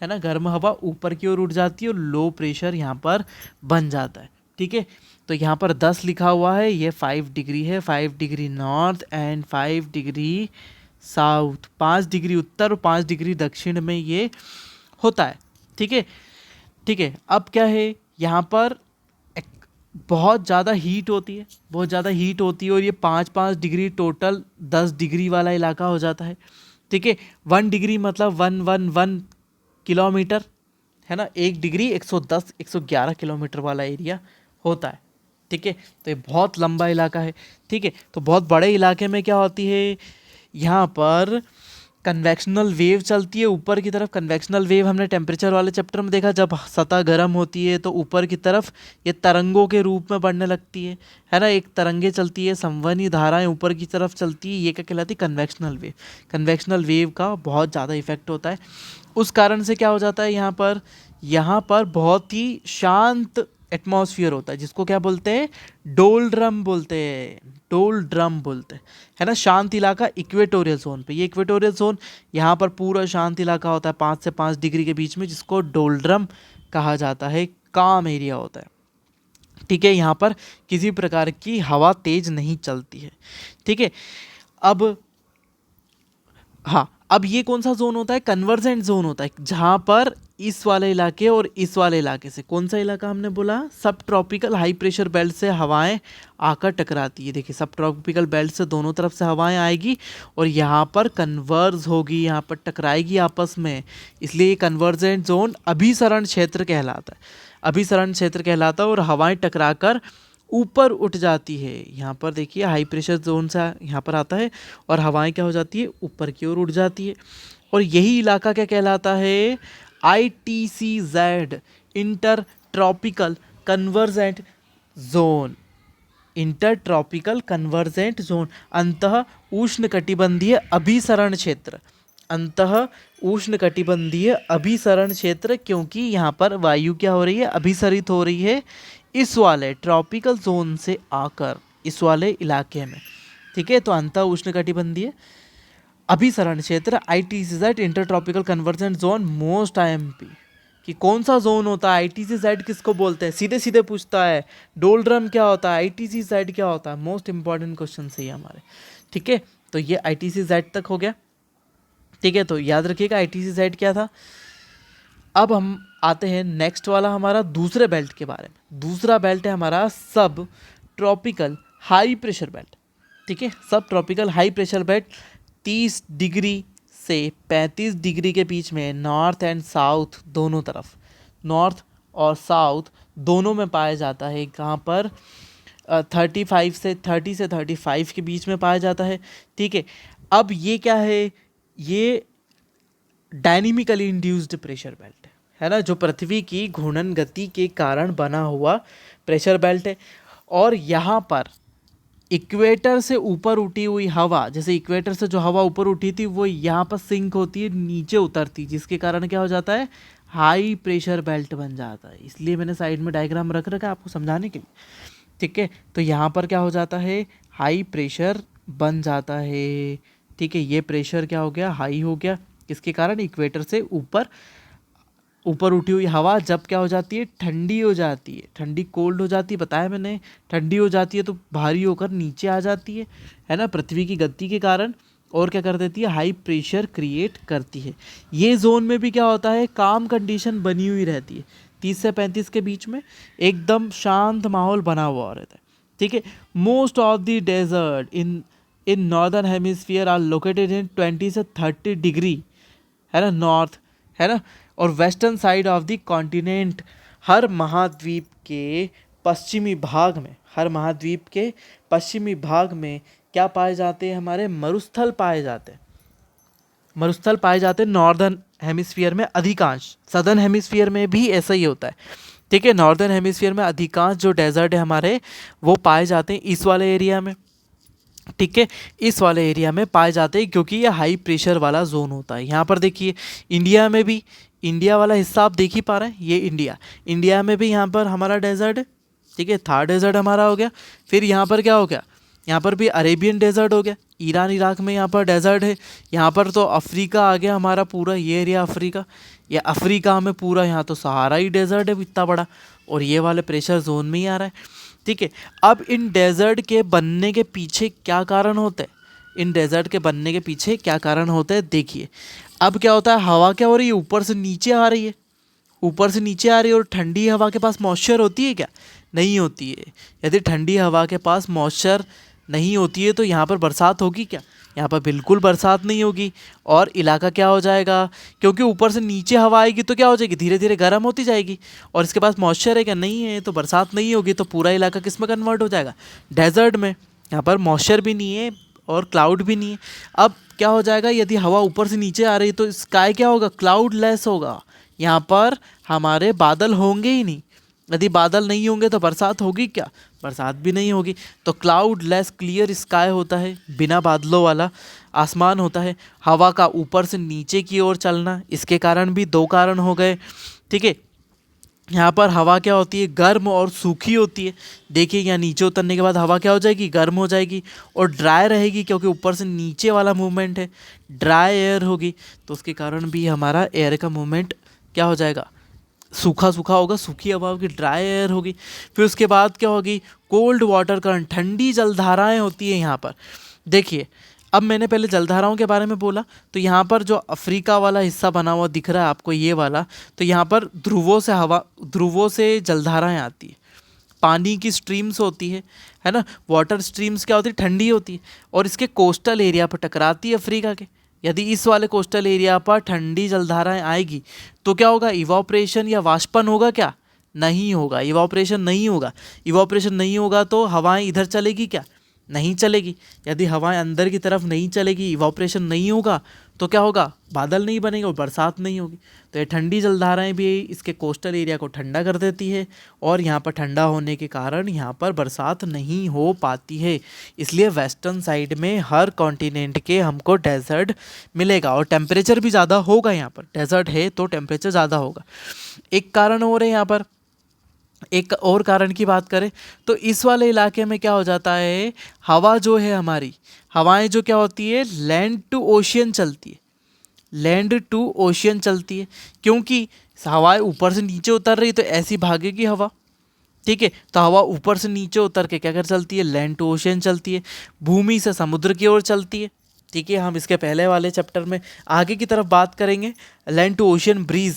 Speaker 1: ना, गर्म हवा ऊपर की ओर उठ जाती है और लो प्रेशर यहाँ पर बन जाता है। ठीक है, तो यहाँ पर 10 लिखा हुआ है, ये 5 डिग्री है, 5 degree north and 5 degree south, 5 degree उत्तर और 5 डिग्री दक्षिण में ये होता है। ठीक है, ठीक है, अब क्या है, यहाँ पर बहुत ज़्यादा हीट होती है, बहुत ज़्यादा हीट होती है और ये 5-5 डिग्री टोटल 10 डिग्री वाला इलाका हो जाता है। ठीक है, 1 डिग्री मतलब 111 किलोमीटर है ना, 1 डिग्री 110-111 किलोमीटर वाला एरिया होता है। ठीक है, तो ये बहुत लंबा इलाका है। ठीक है, तो बहुत बड़े इलाके में क्या होती है, यहाँ पर कन्वेक्शनल वेव चलती है ऊपर की तरफ। कन्वेक्शनल वेव हमने टेम्परेचर वाले चैप्टर में देखा, जब सतह गर्म होती है तो ऊपर की तरफ ये तरंगों के रूप में बढ़ने लगती है ना, एक तरंगे चलती है, संवहनी धाराएं ऊपर की तरफ चलती है, ये क्या कहलाती है, कन्वेक्शनल वेव। कन्वेक्शनल वेव का बहुत ज़्यादा इफेक्ट होता है, उस कारण से क्या हो जाता है, यहाँ पर बहुत ही शांत एटमॉस्फेयर होता है, जिसको क्या बोलते हैं, डोलड्रम बोलते हैं, डोलड्रम बोलते हैं, है ना, शांत इलाका इक्वेटोरियल जोन पे। ये इक्वेटोरियल जोन यहाँ पर पूरा शांत इलाका होता है 5 से 5 डिग्री के बीच में, जिसको डोलड्रम कहा जाता है, काम एरिया होता है। ठीक है, यहाँ पर किसी प्रकार की हवा तेज नहीं चलती है। ठीक है, अब हाँ, अब ये कौन सा जोन होता है, कन्वर्जेंट जोन होता है, जहाँ पर इस वाले इलाके और इस वाले इलाके से, कौन सा इलाका हमने बोला, सब ट्रॉपिकल हाई प्रेशर बेल्ट से हवाएं आकर टकराती है। देखिए, सब ट्रॉपिकल बेल्ट से दोनों तरफ से हवाएं आएगी और यहाँ पर कन्वर्ज होगी, यहाँ पर टकराएगी आपस में, इसलिए ये कन्वर्जेंट जोन अभिसरण क्षेत्र कहलाता है, अभिसरण क्षेत्र कहलाता है, और हवाएं टकराकर ऊपर उठ जाती है। यहाँ पर देखिए, हाई प्रेशर जोन से यहाँ पर आता है और हवाएं क्या हो जाती है, ऊपर की ओर उठ जाती है, और यही इलाका क्या कहलाता है, ITCZ, inter tropical convergent zone, inter tropical convergent zone, अंतः उष्णकटिबंधीय अभिसरण क्षेत्र, अंतः उष्णकटिबंधीय अभिसरण क्षेत्र, क्योंकि यहाँ पर वायु क्या हो रही है, अभिसरित हो रही है इस वाले ट्रॉपिकल जोन से आकर इस वाले इलाके में। ठीक है, तो अंतः उष्णकटिबंधीय अभिसरण क्षेत्र ITCZ, inter tropical convergent zone, most IMP कि कौन सा जोन होता है, ITCZ किसको बोलते हैं, सीधे सीधे पूछता है, डोलड्रम क्या होता है, ITCZ क्या होता है, मोस्ट इंपॉर्टेंट क्वेश्चन है हमारे। ठीक है, तो ये ITCZ तक हो गया। ठीक है, तो याद रखिएगा ITCZ क्या था। अब हम आते हैं नेक्स्ट वाला हमारा दूसरे बेल्ट के बारे में। दूसरा बेल्ट है हमारा सब ट्रॉपिकल हाई प्रेशर बेल्ट। ठीक है, सब tropical high pressure belt 30 degree से 35 डिग्री के बीच में, नॉर्थ एंड साउथ दोनों तरफ, नॉर्थ और साउथ दोनों में पाया जाता है। कहाँ पर 30 से 35 के बीच में पाया जाता है। ठीक है, अब ये क्या है, ये डायनेमिकली इंड्यूस्ड प्रेशर बेल्ट है ना, जो पृथ्वी की घूर्णन गति के कारण बना हुआ प्रेशर बेल्ट है। और यहाँ पर इक्वेटर से ऊपर उठी हुई हवा, जैसे इक्वेटर से जो हवा ऊपर उठी थी वो यहाँ पर सिंक होती है, नीचे उतरती, जिसके कारण क्या हो जाता है, हाई प्रेशर बेल्ट बन जाता है। इसलिए मैंने साइड में डायग्राम रख रखा है आपको समझाने के लिए। ठीक है, तो यहाँ पर क्या हो जाता है, हाई प्रेशर बन जाता है। ठीक है, ये प्रेशर क्या हो गया, हाई हो गया, किसके कारण, इक्वेटर से ऊपर उठी हुई हवा जब क्या हो जाती है, ठंडी हो जाती है, ठंडी कोल्ड हो जाती है, बताया मैंने, ठंडी हो जाती है तो भारी होकर नीचे आ जाती है ना, पृथ्वी की गति के कारण, और क्या कर देती है, हाई प्रेशर क्रिएट करती है। ये जोन में भी क्या होता है, काम कंडीशन बनी हुई रहती है, 30 से 35 के बीच में एकदम शांत माहौल बना हुआ रहता है। ठीक है, most of the desert in northern hemisphere are located in 20 से 30 डिग्री, है ना, नॉर्थ, है ना, और western side of the continent, हर महाद्वीप के पश्चिमी भाग में, हर महाद्वीप के पश्चिमी भाग में क्या पाए जाते हैं, हमारे मरुस्थल पाए जाते हैं। मरुस्थल पाए जाते हैं नॉर्दर्न हेमिस्फीयर में अधिकांश, सदर्न हेमिस्फीयर में भी ऐसा ही होता है। ठीक है, नॉर्दर्न हेमिस्फीयर में अधिकांश जो डेजर्ट है हमारे वो पाए जाते हैं इस वाले एरिया में। ठीक है, इस वाले एरिया में पाए जाते हैं क्योंकि ये हाई प्रेशर वाला जोन होता है। यहाँ पर देखिए इंडिया में भी, इंडिया वाला हिस्सा आप देख ही पा रहे हैं, ये इंडिया में भी यहाँ पर हमारा डेजर्ट है। ठीक है, थार डेजर्ट हमारा हो गया। फिर यहाँ पर क्या हो गया, यहाँ पर भी अरेबियन डेजर्ट हो गया। ईरान इराक में यहाँ पर डेजर्ट है। यहाँ पर तो अफ्रीका आ गया हमारा पूरा, ये एरिया अफ्रीका, या अफ्रीका में पूरा यहाँ तो सहारा ही डेजर्ट है इतना बड़ा, और ये वाले प्रेशर जोन में ही आ रहा है। ठीक है, अब इन डेजर्ट के बनने के पीछे क्या कारण होते हैं, इन डेजर्ट के बनने के पीछे क्या कारण होते हैं, देखिए। अब क्या होता है, हवा क्या हो रही है, ऊपर से नीचे आ रही है, ऊपर से नीचे आ रही है, और ठंडी हवा के पास मॉइस्चर होती है क्या, नहीं होती है। यदि ठंडी हवा के पास मॉइस्चर नहीं होती है तो यहाँ पर बरसात होगी क्या, यहाँ पर बिल्कुल बरसात नहीं होगी। और इलाका क्या हो जाएगा, क्योंकि ऊपर से नीचे हवा आएगी तो क्या हो जाएगी, धीरे धीरे गर्म होती जाएगी, और इसके पास मॉइस्चर है क्या, नहीं है, तो बरसात नहीं होगी। तो पूरा इलाका किस में कन्वर्ट हो जाएगा, डेजर्ट में। यहाँ पर मॉइस्चर भी नहीं है और क्लाउड भी नहीं है। अब क्या हो जाएगा, यदि हवा ऊपर से नीचे आ रही है तो स्काई क्या होगा, क्लाउड लेस होगा। यहाँ पर हमारे बादल होंगे ही नहीं। यदि बादल नहीं होंगे तो बरसात होगी क्या, बरसात भी नहीं होगी। तो क्लाउड लेस क्लियर स्काई होता है, बिना बादलों वाला आसमान होता है। हवा का ऊपर से नीचे की ओर चलना, इसके कारण भी दो कारण हो गए। ठीक है, यहाँ पर हवा क्या होती है, गर्म और सूखी होती है। देखिए यहाँ नीचे उतरने के बाद हवा क्या हो जाएगी, गर्म हो जाएगी और ड्राई रहेगी, क्योंकि ऊपर से नीचे वाला मूवमेंट है, ड्राई एयर होगी, तो उसके कारण भी हमारा एयर का मूवमेंट क्या हो जाएगा, सूखा सूखा होगा, सूखी हवा होगी, ड्राई एयर होगी। फिर उसके बाद क्या होगी, कोल्ड वाटर करंट, ठंडी जलधाराएं होती है यहाँ पर। देखिए अब मैंने पहले जलधाराओं के बारे में बोला, तो यहाँ पर जो अफ्रीका वाला हिस्सा बना हुआ दिख रहा है आपको, ये वाला, तो यहाँ पर ध्रुवों से जलधाराएं आती है, पानी की स्ट्रीम्स होती है ना। वाटर स्ट्रीम्स क्या होती है, ठंडी होती है, और इसके कोस्टल एरिया पर टकराती है अफ्रीका के। यदि इस वाले कोस्टल एरिया पर ठंडी जलधाराएं आएगी तो क्या होगा, इवापोरेशन या वाष्पन होगा क्या, नहीं होगा, इवापोरेशन नहीं होगा। इवापोरेशन नहीं होगा तो हवाएं इधर चलेगी क्या, नहीं चलेगी। यदि हवाएं अंदर की तरफ नहीं चलेगी, इवापोरेशन नहीं होगा, तो क्या होगा, बादल नहीं बनेंगे और बरसात नहीं होगी। तो ये ठंडी जलधाराएं भी इसके कोस्टल एरिया को ठंडा कर देती है, और यहाँ पर ठंडा होने के कारण यहाँ पर बरसात नहीं हो पाती है। इसलिए वेस्टर्न साइड में हर कॉन्टिनेंट के हमको डेजर्ट मिलेगा, और टेम्परेचर भी ज़्यादा होगा। यहाँ पर डेजर्ट है तो टेम्परेचर ज़्यादा होगा। एक कारण और है यहाँ पर, एक और कारण की बात करें तो इस वाले इलाके में क्या हो जाता है, हवा जो है हमारी, हवाएं जो क्या होती है, लैंड टू ओशियन चलती है, लैंड टू ओशियन चलती है, क्योंकि हवाएं ऊपर से नीचे उतर रही तो ऐसी भागेगी हवा। ठीक है, तो हवा ऊपर से नीचे उतर के क्या कर चलती है, लैंड टू ओशियन चलती है, भूमि से समुद्र की ओर चलती है। ठीक है, हम इसके पहले वाले चैप्टर में आगे की तरफ बात करेंगे, लैंड टू ओशियन ब्रीज।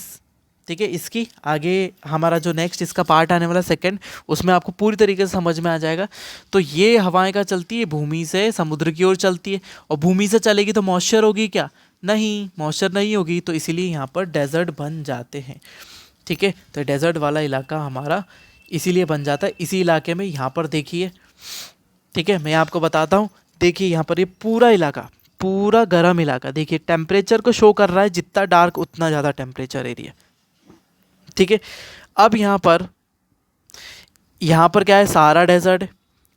Speaker 1: ठीक है, इसकी आगे हमारा जो नेक्स्ट इसका पार्ट आने वाला सेकंड, उसमें आपको पूरी तरीके से समझ में आ जाएगा। तो ये हवाएं का चलती है, भूमि से समुद्र की ओर चलती है, और भूमि से चलेगी तो मॉइस्चर होगी क्या, नहीं, मॉइस्चर नहीं होगी, तो इसीलिए यहाँ पर डेजर्ट बन जाते हैं। ठीक है, तो डेजर्ट वाला इलाका हमारा इसीलिए बन जाता है। इसी इलाके में यहाँ पर देखिए, ठीक है, मैं आपको बताता हूँ। देखिए यहाँ पर ये पूरा इलाका, पूरा गर्म इलाका, देखिए टेम्परेचर को शो कर रहा है, जितना डार्क उतना ज़्यादा टेम्परेचर एरिया। ठीक है, अब यहाँ पर क्या है, सहारा डेजर्ट है,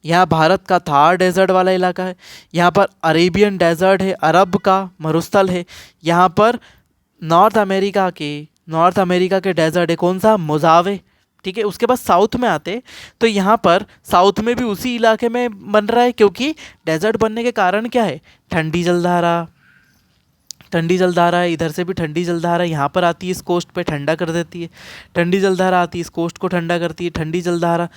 Speaker 1: यहाँ भारत का थार डेजर्ट वाला इलाका है, यहाँ पर अरेबियन डेजर्ट है, अरब का मरुस्थल है, यहाँ पर नॉर्थ अमेरिका के डेजर्ट है, कौन सा, मोजावे। ठीक है, उसके बाद साउथ में आते तो यहाँ पर साउथ में भी उसी इलाके में बन रहा है, क्योंकि डेजर्ट बनने के कारण क्या है, ठंडी जलधारा है, इधर से भी ठंडी जलधारा यहाँ पर आती है, इस कोस्ट पे ठंडा कर देती है, ठंडी जलधारा आती है, इस कोस्ट को ठंडा करती है, ठंडी जलधारा,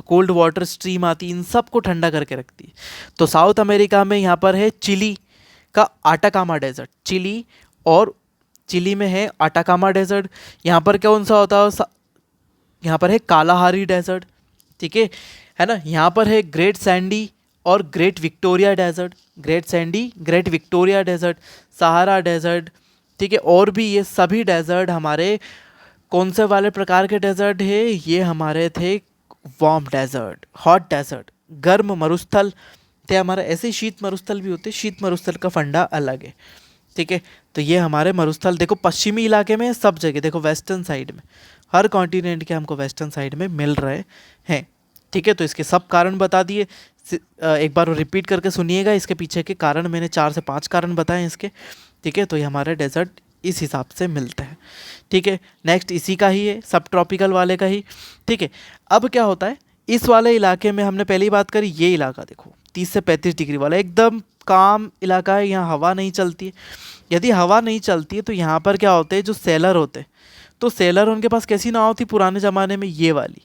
Speaker 1: कोल्ड वाटर स्ट्रीम आती है, इन सब को ठंडा करके रखती है। तो साउथ अमेरिका में यहाँ पर है चिली का आटाकामा डेजर्ट, चिली में है आटाकामा डेजर्ट। यहाँ पर कौन सा होता है, यहाँ पर है कालाहारी डेजर्ट। ठीक है ना, यहाँ पर है ग्रेट सैंडी और great Victoria desert, great sandy, great Victoria desert, Sahara desert. ठीक है, और भी ये सभी डेजर्ट हमारे कौन से वाले प्रकार के डेजर्ट है, ये हमारे थे वार्म डेजर्ट, हॉट डेजर्ट, गर्म मरुस्थल। तो हमारा ऐसे शीत मरुस्थल भी होते हैं, शीत मरुस्थल का फंडा अलग है। ठीक है, तो ये हमारे मरुस्थल देखो पश्चिमी इलाके में सब जगह, देखो वेस्टर्न साइड में, हर कॉन्टिनेंट के हमको वेस्टर्न साइड में मिल रहे हैं। ठीक है, तो इसके सब कारण बता दिए। एक बार रिपीट करके सुनिएगा, इसके पीछे के कारण मैंने 4 से 5 कारण बताए इसके। ठीक है, तो ये हमारे डेजर्ट इस हिसाब से मिलते हैं। ठीक है, नेक्स्ट इसी का ही है, सब ट्रॉपिकल वाले का ही। ठीक है, अब क्या होता है, इस वाले इलाके में हमने पहली बात करी, ये इलाका देखो 30 से 35 डिग्री वाला एकदम काम इलाका है, यहाँ हवा नहीं चलती है। यदि हवा नहीं चलती है तो यहाँ पर क्या होते हैं, जो सेलर होते हैं, तो सेलर उनके पास कैसी नाव थी पुराने ज़माने में, ये वाली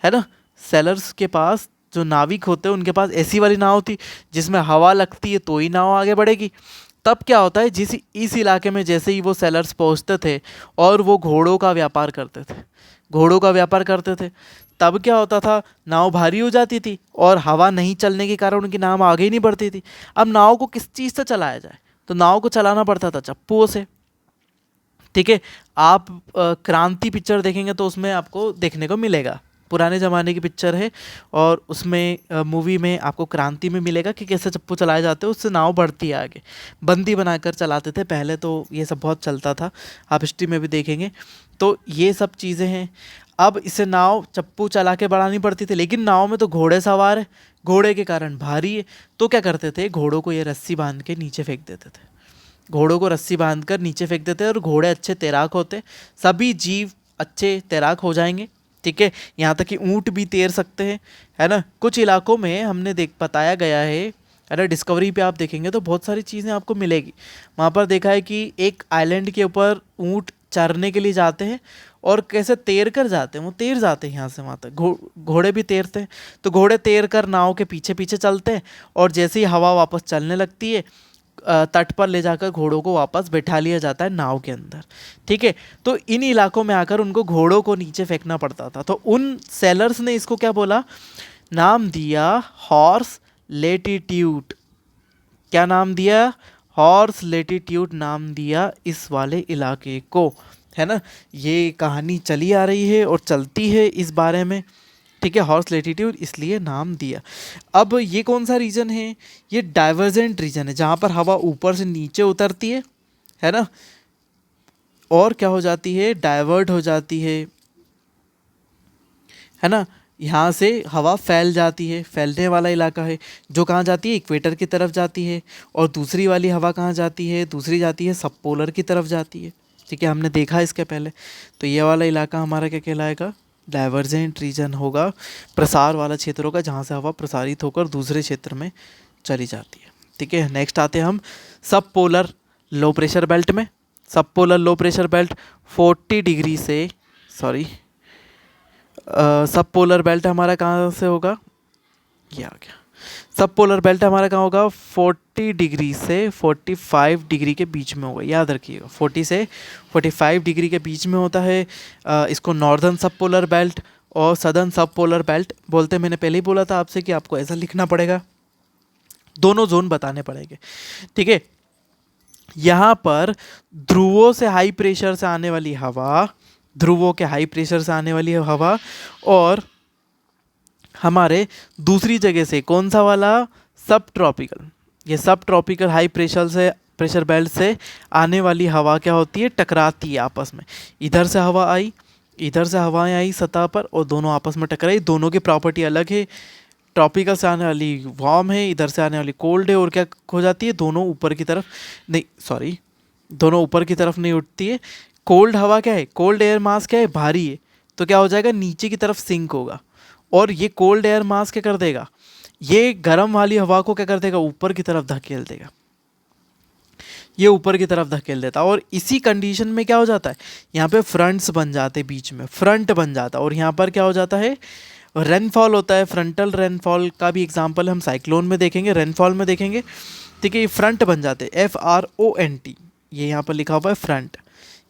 Speaker 1: है ना। सेलर्स के पास जो नाविक होते हैं उनके पास ऐसी वाली नाव थी जिसमें हवा लगती है तो ही नाव आगे बढ़ेगी। तब क्या होता है, इस इलाके में जैसे ही वो सेलर्स पहुंचते थे और वो घोड़ों का व्यापार करते थे, घोड़ों का व्यापार करते थे, तब क्या होता था, नाव भारी हो जाती थी और हवा नहीं चलने के कारण उनकी नाव आगे ही नहीं बढ़ती थी। अब नाव को किस चीज़ से चलाया जाए, तो नाव को चलाना पड़ता था चप्पुओं से। ठीक है, आप क्रांति पिक्चर देखेंगे तो उसमें आपको देखने को मिलेगा, पुराने ज़माने की पिक्चर है और उसमें मूवी में आपको क्रांति में मिलेगा कि कैसे चप्पू चलाए जाते हैं, उससे नाव बढ़ती है आगे। बंदी बनाकर चलाते थे पहले, तो ये सब बहुत चलता था, आप हिस्ट्री में भी देखेंगे। तो ये सब चीज़ें हैं। अब इसे नाव चप्पू चला के बढ़ानी पड़ती थी, लेकिन नाव में तो घोड़े सवार है, घोड़े के कारण भारी है, तो क्या करते थे, घोड़ों को ये रस्सी बांध के नीचे फेंक देते थे। घोड़ों को रस्सी बांधकर नीचे फेंक देते हैं और घोड़े अच्छे तैराक होते, सभी जीव अच्छे तैराक हो जाएंगे। ठीक है, यहाँ तक कि ऊँट भी तैर सकते हैं, है ना। कुछ इलाकों में हमने बताया गया है, अगर डिस्कवरी पे आप देखेंगे तो बहुत सारी चीज़ें आपको मिलेगी। वहाँ पर देखा है कि एक आइलैंड के ऊपर ऊँट चरने के लिए जाते हैं और कैसे तैर कर जाते हैं, वो तैर जाते हैं यहाँ से वहाँ तक, घोड़े भी तैरते हैं। तो घोड़े तैर कर नाव के पीछे पीछे चलते हैं और जैसे ही हवा वापस चलने लगती है, तट पर ले जाकर घोड़ों को वापस बैठा लिया जाता है नाव के अंदर। ठीक है, तो इन इलाकों में आकर उनको घोड़ों को नीचे फेंकना पड़ता था। तो उन सेलर्स ने इसको क्या बोला, नाम दिया हॉर्स लेटीट्यूड। क्या नाम दिया, हॉर्स लेटीट्यूड नाम दिया इस वाले इलाके को, है ना। ये कहानी चली आ रही है और चलती है इस बारे में। ठीक है, हॉर्स लेटीट्यूड इसलिए नाम दिया। अब ये कौन सा रीजन है, ये डाइवर्जेंट रीजन है, जहाँ पर हवा ऊपर से नीचे उतरती है ना, और क्या हो जाती है, डाइवर्ट हो जाती है ना। यहाँ से हवा फैल जाती है, फैलने वाला इलाका है, जो कहाँ जाती है, इक्वेटर की तरफ जाती है। और दूसरी वाली हवा कहाँ जाती है, दूसरी जाती है सब पोलर की तरफ जाती है। ठीक है, हमने देखा इसके पहले। तो ये वाला इलाका हमारा क्या कहलाएगा, डाइवर्जेंट रीजन होगा, प्रसार वाला क्षेत्र होगा, जहाँ से हवा प्रसारित होकर दूसरे क्षेत्र में चली जाती है। ठीक है, नेक्स्ट आते हैं हम सब पोलर लो प्रेशर बेल्ट में। सब polar low pressure belt 40 degree से, सॉरी, सब पोलर बेल्ट हमारा कहाँ से होगा, ये आ गया। सब पोलर बेल्ट हमारा कहाँ होगा, 40 डिग्री से 45 डिग्री के बीच में होगा, याद रखिएगा 40 से 45 डिग्री के बीच में होता है। इसको नॉर्दर्न सब पोलर बेल्ट और सदर्न सब पोलर बेल्ट बोलते हैं। मैंने पहले ही बोला था आपसे कि आपको ऐसा लिखना पड़ेगा, दोनों जोन बताने पड़ेंगे। ठीक है, यहाँ पर ध्रुवों से हाई प्रेशर से आने वाली हवा, ध्रुवों के हाई प्रेशर से आने वाली हवा, और हमारे दूसरी जगह से कौन सा वाला, सब ट्रॉपिकल, ये सब ट्रॉपिकल हाई प्रेशर बेल्ट से आने वाली हवा क्या होती है, टकराती है आपस में। इधर से हवा आई, इधर से हवाएं आई सतह पर और दोनों आपस में टकराई। दोनों की प्रॉपर्टी अलग है, ट्रॉपिकल से आने वाली वार्म है, इधर से आने वाली कोल्ड है, और क्या हो जाती है, दोनों ऊपर की तरफ नहीं, सॉरी, दोनों ऊपर की तरफ नहीं उठती है। कोल्ड हवा क्या है, कोल्ड एयर मास क्या है, भारी है, तो क्या हो जाएगा, नीचे की तरफ सिंक होगा। और ये कोल्ड एयर मास क्या कर देगा, ये गर्म वाली हवा को क्या कर देगा, ऊपर की तरफ धकेल देगा, ये ऊपर की तरफ धकेल देता। और इसी कंडीशन में क्या हो जाता है, यहाँ पे फ्रंट्स बन जाते, बीच में फ्रंट बन जाता, और यहाँ पर क्या हो जाता है, रेनफॉल होता है। फ्रंटल रेनफॉल का भी एग्जांपल हम साइक्लोन में देखेंगे, रेनफॉल में देखेंगे। ठीक है, ये फ्रंट बन जाते हैं, FRONT, ये यहाँ पर लिखा हुआ है फ्रंट,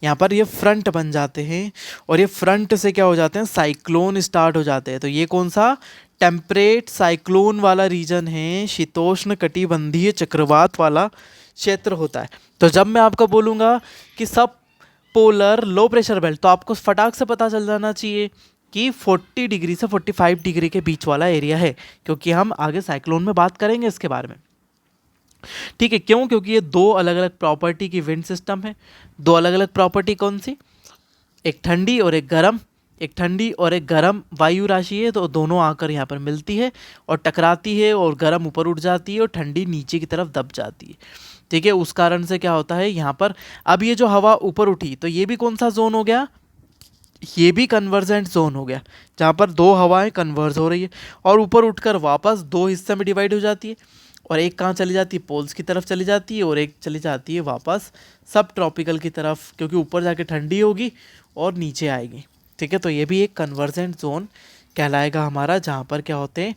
Speaker 1: यहाँ पर ये फ्रंट बन जाते हैं। और ये फ्रंट से क्या हो जाते हैं, साइक्लोन स्टार्ट हो जाते हैं। तो ये कौन सा, टेम्परेट साइक्लोन वाला रीजन है, शीतोष्ण कटिबंधीय चक्रवात वाला क्षेत्र होता है। तो जब मैं आपको बोलूँगा कि सब पोलर लो प्रेशर बेल्ट, तो आपको फटाक से पता चल जाना चाहिए कि 40 डिग्री से 45 डिग्री के बीच वाला एरिया है, क्योंकि हम आगे साइक्लोन में बात करेंगे इसके बारे में। ठीक है, क्यों? क्योंकि ये दो अलग अलग प्रॉपर्टी की विंड सिस्टम है। दो अलग अलग प्रॉपर्टी कौन सी? एक ठंडी और एक गर्म। एक ठंडी और एक गर्म वायु राशि है, तो दोनों आकर यहाँ पर मिलती है और टकराती है, और गर्म ऊपर उठ जाती है और ठंडी नीचे की तरफ दब जाती है। ठीक है, उस कारण से क्या होता है यहाँ पर, अब ये जो हवा ऊपर उठी तो ये भी कौन सा जोन हो गया? ये भी कन्वर्जेंट जोन हो गया, जहाँ पर दो हवाएं कन्वर्ज हो रही है और ऊपर उठकर वापस दो हिस्से में डिवाइड हो जाती है। और एक कहाँ चली जाती है? पोल्स की तरफ चली जाती है, और एक चली जाती है वापस सब ट्रॉपिकल की तरफ, क्योंकि ऊपर जाके ठंडी होगी और नीचे आएगी। ठीक है, तो ये भी एक कन्वर्जेंट जोन कहलाएगा हमारा, जहाँ पर क्या होते हैं?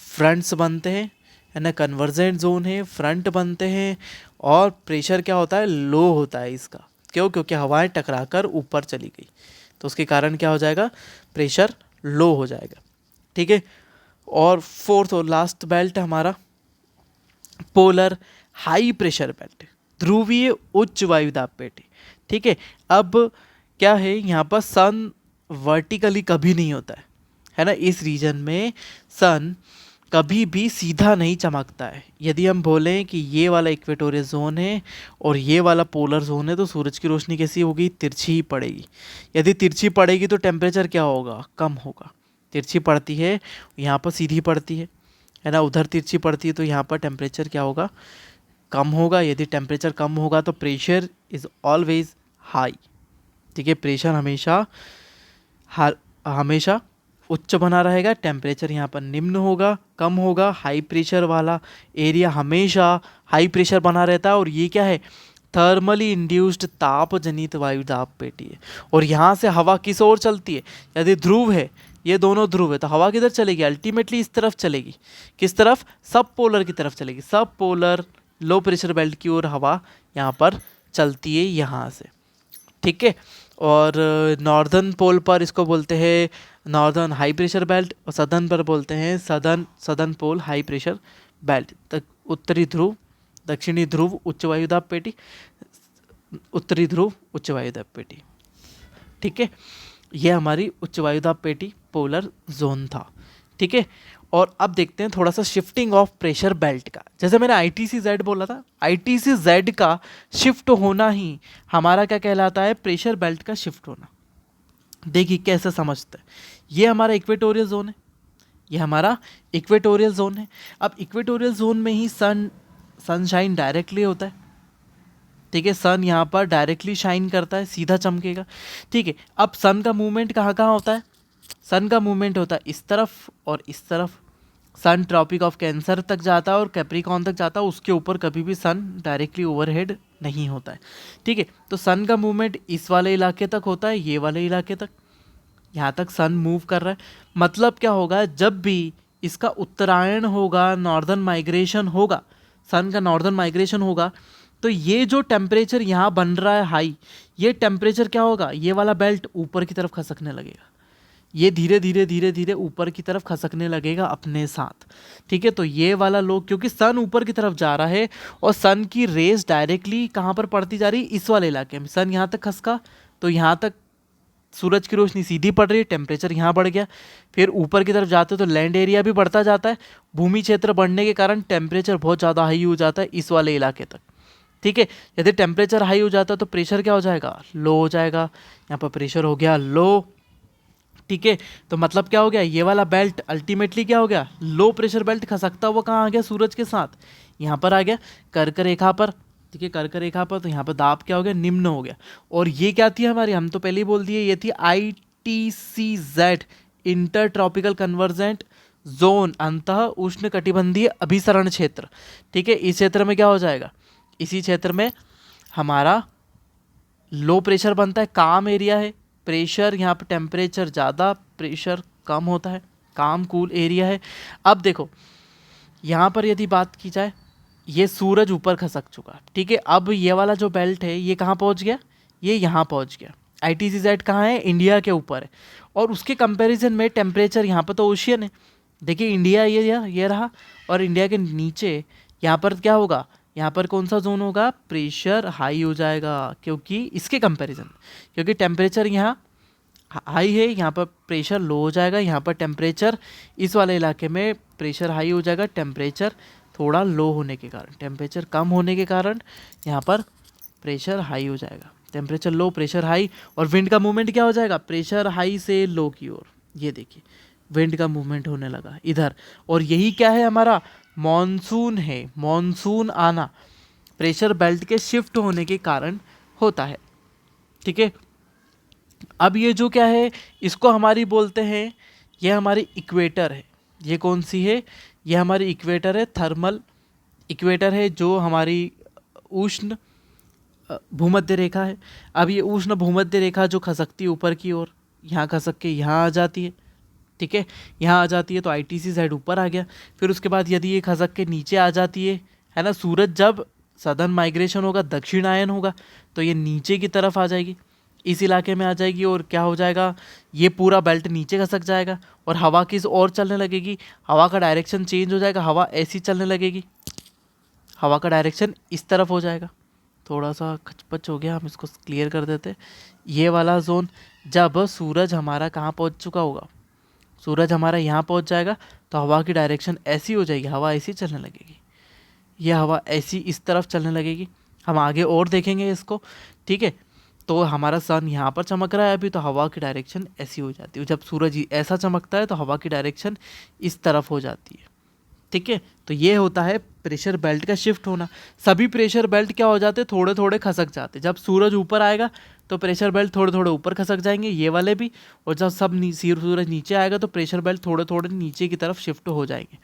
Speaker 1: फ्रंट्स बनते हैं, है ना। कन्वर्जेंट जोन है, फ्रंट बनते हैं, और प्रेशर क्या होता है? लो होता है इसका। क्यों? क्योंकि हवाएं टकराकर ऊपर चली गई, तो उसके कारण क्या हो जाएगा? प्रेशर लो हो जाएगा। ठीक है, और फोर्थ और लास्ट बेल्ट हमारा पोलर हाई प्रेशर बेल्ट, ध्रुवीय उच्च वायुदाब पेटी। ठीक है, अब क्या है यहाँ पर, सन वर्टिकली कभी नहीं होता है ना। इस रीजन में सन कभी भी सीधा नहीं चमकता है। यदि हम बोलें कि ये वाला इक्वेटोरियल जोन है और ये वाला पोलर जोन है, तो सूरज की रोशनी कैसी होगी? तिरछी ही पड़ेगी। यदि तिरछी पड़ेगी तो टेम्परेचर क्या होगा? कम होगा। तिरछी पड़ती है, यहाँ पर सीधी पड़ती है ना, उधर तिरछी पड़ती है, तो यहाँ पर टेम्परेचर क्या होगा? कम होगा। यदि टेम्परेचर कम होगा तो प्रेशर इज़ ऑलवेज हाई। ठीक है, प्रेशर हमेशा उच्च बना रहेगा, टेम्परेचर यहाँ पर निम्न होगा, कम होगा। हाई प्रेशर वाला एरिया हमेशा हाई प्रेशर बना रहता है, और ये क्या है? थर्मली इंड्यूस्ड ताप जनित वायुदाब पेटी है। और यहाँ से हवा किस ओर चलती है? यदि ध्रुव है, ये दोनों ध्रुव है, तो हवा किधर चलेगी? अल्टीमेटली इस तरफ चलेगी। किस तरफ? सब पोलर की तरफ चलेगी। सब पोलर लो प्रेशर बेल्ट की ओर हवा यहाँ पर चलती है, यहाँ से। ठीक है, और नॉर्दर्न पोल पर इसको बोलते हैं नॉर्दर्न हाई प्रेशर बेल्ट, और सदर्न पर बोलते हैं सदर्न पोल हाई प्रेशर बेल्ट। तक उत्तरी ध्रुव, दक्षिणी ध्रुव उच्च वायुदाब पेटी, उत्तरी ध्रुव उच्च वायुदाब पेटी। ठीक है, ये हमारी उच्च वायुदाब पेटी पोलर जोन था। ठीक है, और अब देखते हैं थोड़ा सा शिफ्टिंग ऑफ प्रेशर बेल्ट का। जैसे मैंने ITC-Z बोला था, ITC-Z का शिफ्ट होना ही हमारा क्या कहलाता है? प्रेशर बेल्ट का शिफ्ट होना। देखिए कैसे समझते हैं। ये हमारा इक्वेटोरियल जोन है, ये हमारा इक्वेटोरियल जोन है। अब इक्वेटोरियल जोन में ही सनशाइन डायरेक्टली होता है। ठीक है, सन यहाँ पर डायरेक्टली शाइन करता है, सीधा चमकेगा। ठीक है, अब सन का मूवमेंट कहाँ कहाँ होता है? सन का मूवमेंट होता है इस तरफ और इस तरफ। सन ट्रॉपिक ऑफ कैंसर तक जाता है और कैप्रिकॉन तक जाता है, उसके ऊपर कभी भी सन डायरेक्टली ओवरहेड नहीं होता है। ठीक है, तो सन का मूवमेंट इस वाले इलाके तक होता है, ये वाले इलाके तक, यहाँ तक सन मूव कर रहा है। मतलब क्या होगा? जब भी इसका उत्तरायण होगा, नॉर्दर्न माइग्रेशन होगा, सन का नॉर्दर्न माइग्रेशन होगा, तो ये जो टेम्परेचर यहाँ बन रहा है हाई, ये टेम्परेचर क्या होगा? ये वाला बेल्ट ऊपर की तरफ खसकने लगेगा। ये धीरे धीरे धीरे धीरे ऊपर की तरफ खसकने लगेगा अपने साथ। ठीक है, तो ये वाला लोग, क्योंकि सन ऊपर की तरफ जा रहा है और सन की रेस डायरेक्टली कहाँ पर पड़ती जा रही? इस वाले इलाके में। सन यहाँ तक खसका तो यहाँ तक सूरज की रोशनी सीधी पड़ रही है, टेम्परेचर यहाँ बढ़ गया। फिर ऊपर की तरफ जाते तो लैंड एरिया भी बढ़ता जाता है, भूमि क्षेत्र बढ़ने के कारण टेम्परेचर बहुत ज़्यादा हाई हो जाता है इस वाले इलाके तक। ठीक है, यदि टेम्परेचर हाई हो जाता है तो प्रेशर क्या हो जाएगा? लो हो जाएगा। यहाँ पर प्रेशर हो गया लो। ठीक है, तो मतलब क्या हो गया? ये वाला बेल्ट अल्टीमेटली क्या हो गया? लो प्रेशर बेल्ट खसकता हुआ कहाँ आ गया? सूरज के साथ यहाँ पर आ गया, कर्क रेखा पर। ठीक है, कर्क रेखा पर, तो यहाँ पर दाब क्या हो गया? निम्न हो गया। और ये क्या थी हमारी? हम तो पहले ही बोल दिए, ये थी ITC-Z, inter tropical convergent zone, अंतः उष्ण कटिबंधीय अभिसरण क्षेत्र। ठीक है, इस क्षेत्र में क्या हो जाएगा? इसी क्षेत्र में हमारा लो प्रेशर बनता है, काम एरिया है। प्रेशर यहाँ पर टेम्परेचर ज़्यादा, प्रेशर कम होता है, काम कूल एरिया है। अब देखो यहाँ पर यदि बात की जाए, ये सूरज ऊपर खसक चुका। ठीक है, अब ये वाला जो बेल्ट है ये कहाँ पहुँच गया? ये यहाँ पहुँच गया। ITC-Z कहाँ है? इंडिया के ऊपर है। और उसके कंपैरिजन में टेम्परेचर यहाँ पर तो ओशियन है। देखिए इंडिया ये रहा, और इंडिया के नीचे यहाँ पर क्या होगा? यहाँ पर कौन सा जोन होगा? प्रेशर हाई हो जाएगा, क्योंकि इसके कंपैरिजन, क्योंकि टेम्परेचर यहाँ हाई है, यहाँ पर प्रेशर लो हो जाएगा, यहाँ पर टेम्परेचर, इस वाले इलाके में प्रेशर हाई हो जाएगा, टेम्परेचर थोड़ा लो होने के कारण, टेम्परेचर कम होने के कारण यहाँ पर प्रेशर हाई हो जाएगा, टेम्परेचर लो प्रेशर हाई। और विंड का मूवमेंट क्या हो जाएगा, प्रेशर हाई से लो की ओर, ये देखिए विंड का मूवमेंट होने लगा इधर। और यही क्या है हमारा मॉनसून है, मॉनसून आना प्रेशर बेल्ट के शिफ्ट होने के कारण होता है। ठीक है, अब ये जो क्या है इसको हमारी बोलते हैं, ये हमारी इक्वेटर है। ये कौन सी है, ये हमारी इक्वेटर है, थर्मल इक्वेटर है, जो हमारी उष्ण भूमध्य रेखा है। अब ये उष्ण भूमध्य रेखा जो खसकती है ऊपर की ओर, यहाँ खसक के यहाँ आ जाती है। ठीक है, यहाँ आ जाती है तो आईटीसी साइड ऊपर आ गया। फिर उसके बाद यदि ये खसक के नीचे आ जाती है ना, सूरज जब सदर्न माइग्रेशन होगा, दक्षिणायन होगा, तो ये नीचे की तरफ आ जाएगी, इस इलाके में आ जाएगी। और क्या हो जाएगा, ये पूरा बेल्ट नीचे खसक जाएगा और हवा किस ओर चलने लगेगी, हवा का डायरेक्शन चेंज हो जाएगा, हवा ऐसी चलने लगेगी, हवा का डायरेक्शन इस तरफ हो जाएगा। थोड़ा सा खचपच हो गया, हम इसको क्लियर कर देते। ये वाला जोन जब सूरज हमारा कहाँ पहुँच चुका होगा, सूरज हमारा यहाँ पहुँच जाएगा तो हवा की डायरेक्शन ऐसी हो जाएगी, हवा ऐसी चलने लगेगी, ये हवा ऐसी इस तरफ चलने लगेगी। हम आगे और देखेंगे इसको। ठीक है, तो हमारा सन यहाँ पर चमक रहा है अभी, तो हवा की डायरेक्शन ऐसी हो जाती है। जब सूरज ऐसा चमकता है तो हवा की डायरेक्शन इस तरफ हो जाती है। ठीक है, तो ये होता है प्रेशर बेल्ट का शिफ्ट होना। सभी प्रेशर बेल्ट क्या हो जाते हैं, थोड़े थोड़े खसक जाते। जब सूरज ऊपर आएगा तो प्रेशर बेल्ट थोड़े थोड़े ऊपर खसक जाएंगे, ये वाले भी। और जब सूरज नीचे आएगा तो प्रेशर बेल्ट थोड़े थोड़े नीचे की तरफ शिफ्ट हो जाएंगे।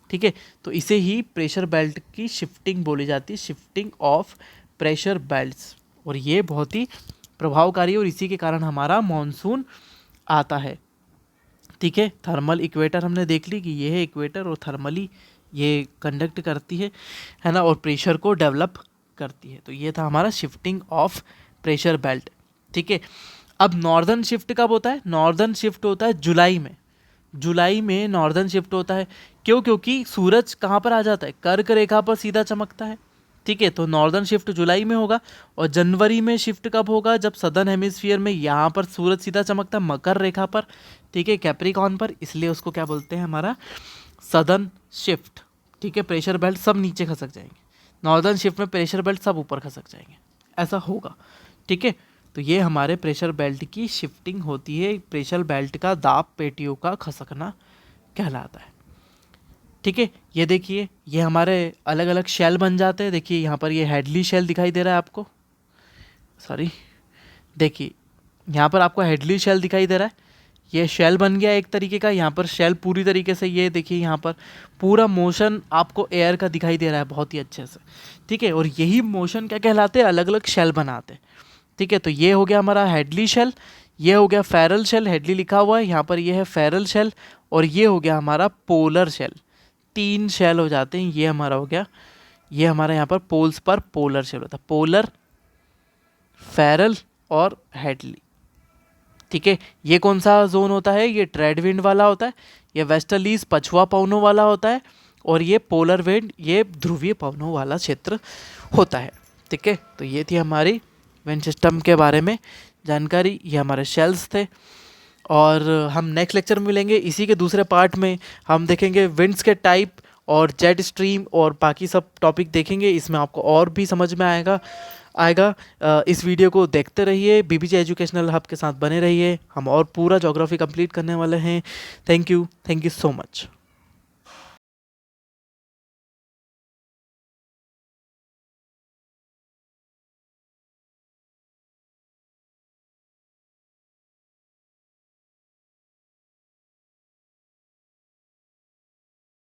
Speaker 1: ठीक है, तो इसे ही प्रेशर बेल्ट की शिफ्टिंग बोली जाती है, शिफ्टिंग ऑफ प्रेशर बेल्ट्स। और ये बहुत ही प्रभावकारी है और इसी के कारण हमारा मॉनसून आता है। ठीक है, थर्मल इक्वेटर हमने देख ली कि ये है इक्वेटर, और थर्मली ये कंडक्ट करती है ना, और प्रेशर को डेवलप करती है। तो ये था हमारा शिफ्टिंग ऑफ प्रेशर बेल्ट। ठीक है, अब नॉर्दर्न शिफ्ट कब होता है, नॉर्दर्न शिफ्ट होता है जुलाई में। जुलाई में नॉर्दर्न शिफ्ट होता है, क्यों, क्योंकि सूरज कहाँ पर आ जाता है, कर्क रेखा पर सीधा चमकता है। ठीक है, तो नॉर्दर्न शिफ्ट जुलाई में होगा। और जनवरी में शिफ्ट कब होगा, जब सदर्न हेमिस्फीयर में यहाँ पर सूरज सीधा चमकता है मकर रेखा पर। ठीक है, कैप्रिकॉन पर, इसलिए उसको क्या बोलते हैं, हमारा सदर्न शिफ्ट। ठीक है, प्रेशर बेल्ट सब नीचे खसक जाएंगे, नॉर्दर्न शिफ्ट में प्रेशर बेल्ट सब ऊपर खसक जाएंगे, ऐसा होगा। ठीक है, तो ये हमारे प्रेशर बेल्ट की शिफ्टिंग होती है, प्रेशर बेल्ट का दाब पेटियों का खसकना कहलाता है। ठीक है, ये देखिए ये हमारे अलग अलग शेल बन जाते हैं। देखिए यहाँ पर ये हेडली शेल दिखाई दे रहा है आपको, सॉरी, देखिए यहाँ पर आपको हेडली शेल दिखाई दे रहा है, ये शेल बन गया एक तरीके का। यहाँ पर शेल पूरी तरीके से, ये देखिए यहाँ पर पूरा मोशन आपको एयर का दिखाई दे रहा है बहुत ही अच्छे से। ठीक है, और यही मोशन क्या कहलाते हैं, अलग अलग शेल बनाते हैं। ठीक है, तो ये हो गया हमारा हेडली शेल, ये हो गया फेरल शेल, हेडली लिखा हुआ है यहाँ पर, ये है फेरल शेल। और ये हो गया हमारा पोलर शेल, 3 शेल हो जाते हैं, ये हमारा हो गया, ये हमारा यहाँ पर पोल्स पर पोलर शेल होता है, पोलर, फेरल और हेडली। ठीक है, ये कौन सा जोन होता है, ये ट्रेड विंड वाला होता है, ये वेस्टर्लीज पछुआ पवनों वाला होता है, और ये पोलर विंड ये ध्रुवीय पवनों वाला क्षेत्र होता है। ठीक है, तो ये थी हमारी विंड सिस्टम के बारे में जानकारी, ये हमारे शेल्स थे। और हम नेक्स्ट लेक्चर में मिलेंगे, इसी के दूसरे पार्ट में हम देखेंगे विंड्स के टाइप और जेट स्ट्रीम और बाकी सब टॉपिक देखेंगे। इसमें आपको और भी समझ में आएगा। इस वीडियो को देखते रहिए, बीबीजे एजुकेशनल हब के साथ बने रहिए, हम और पूरा ज्योग्राफी कंप्लीट करने वाले हैं। Thank you so much.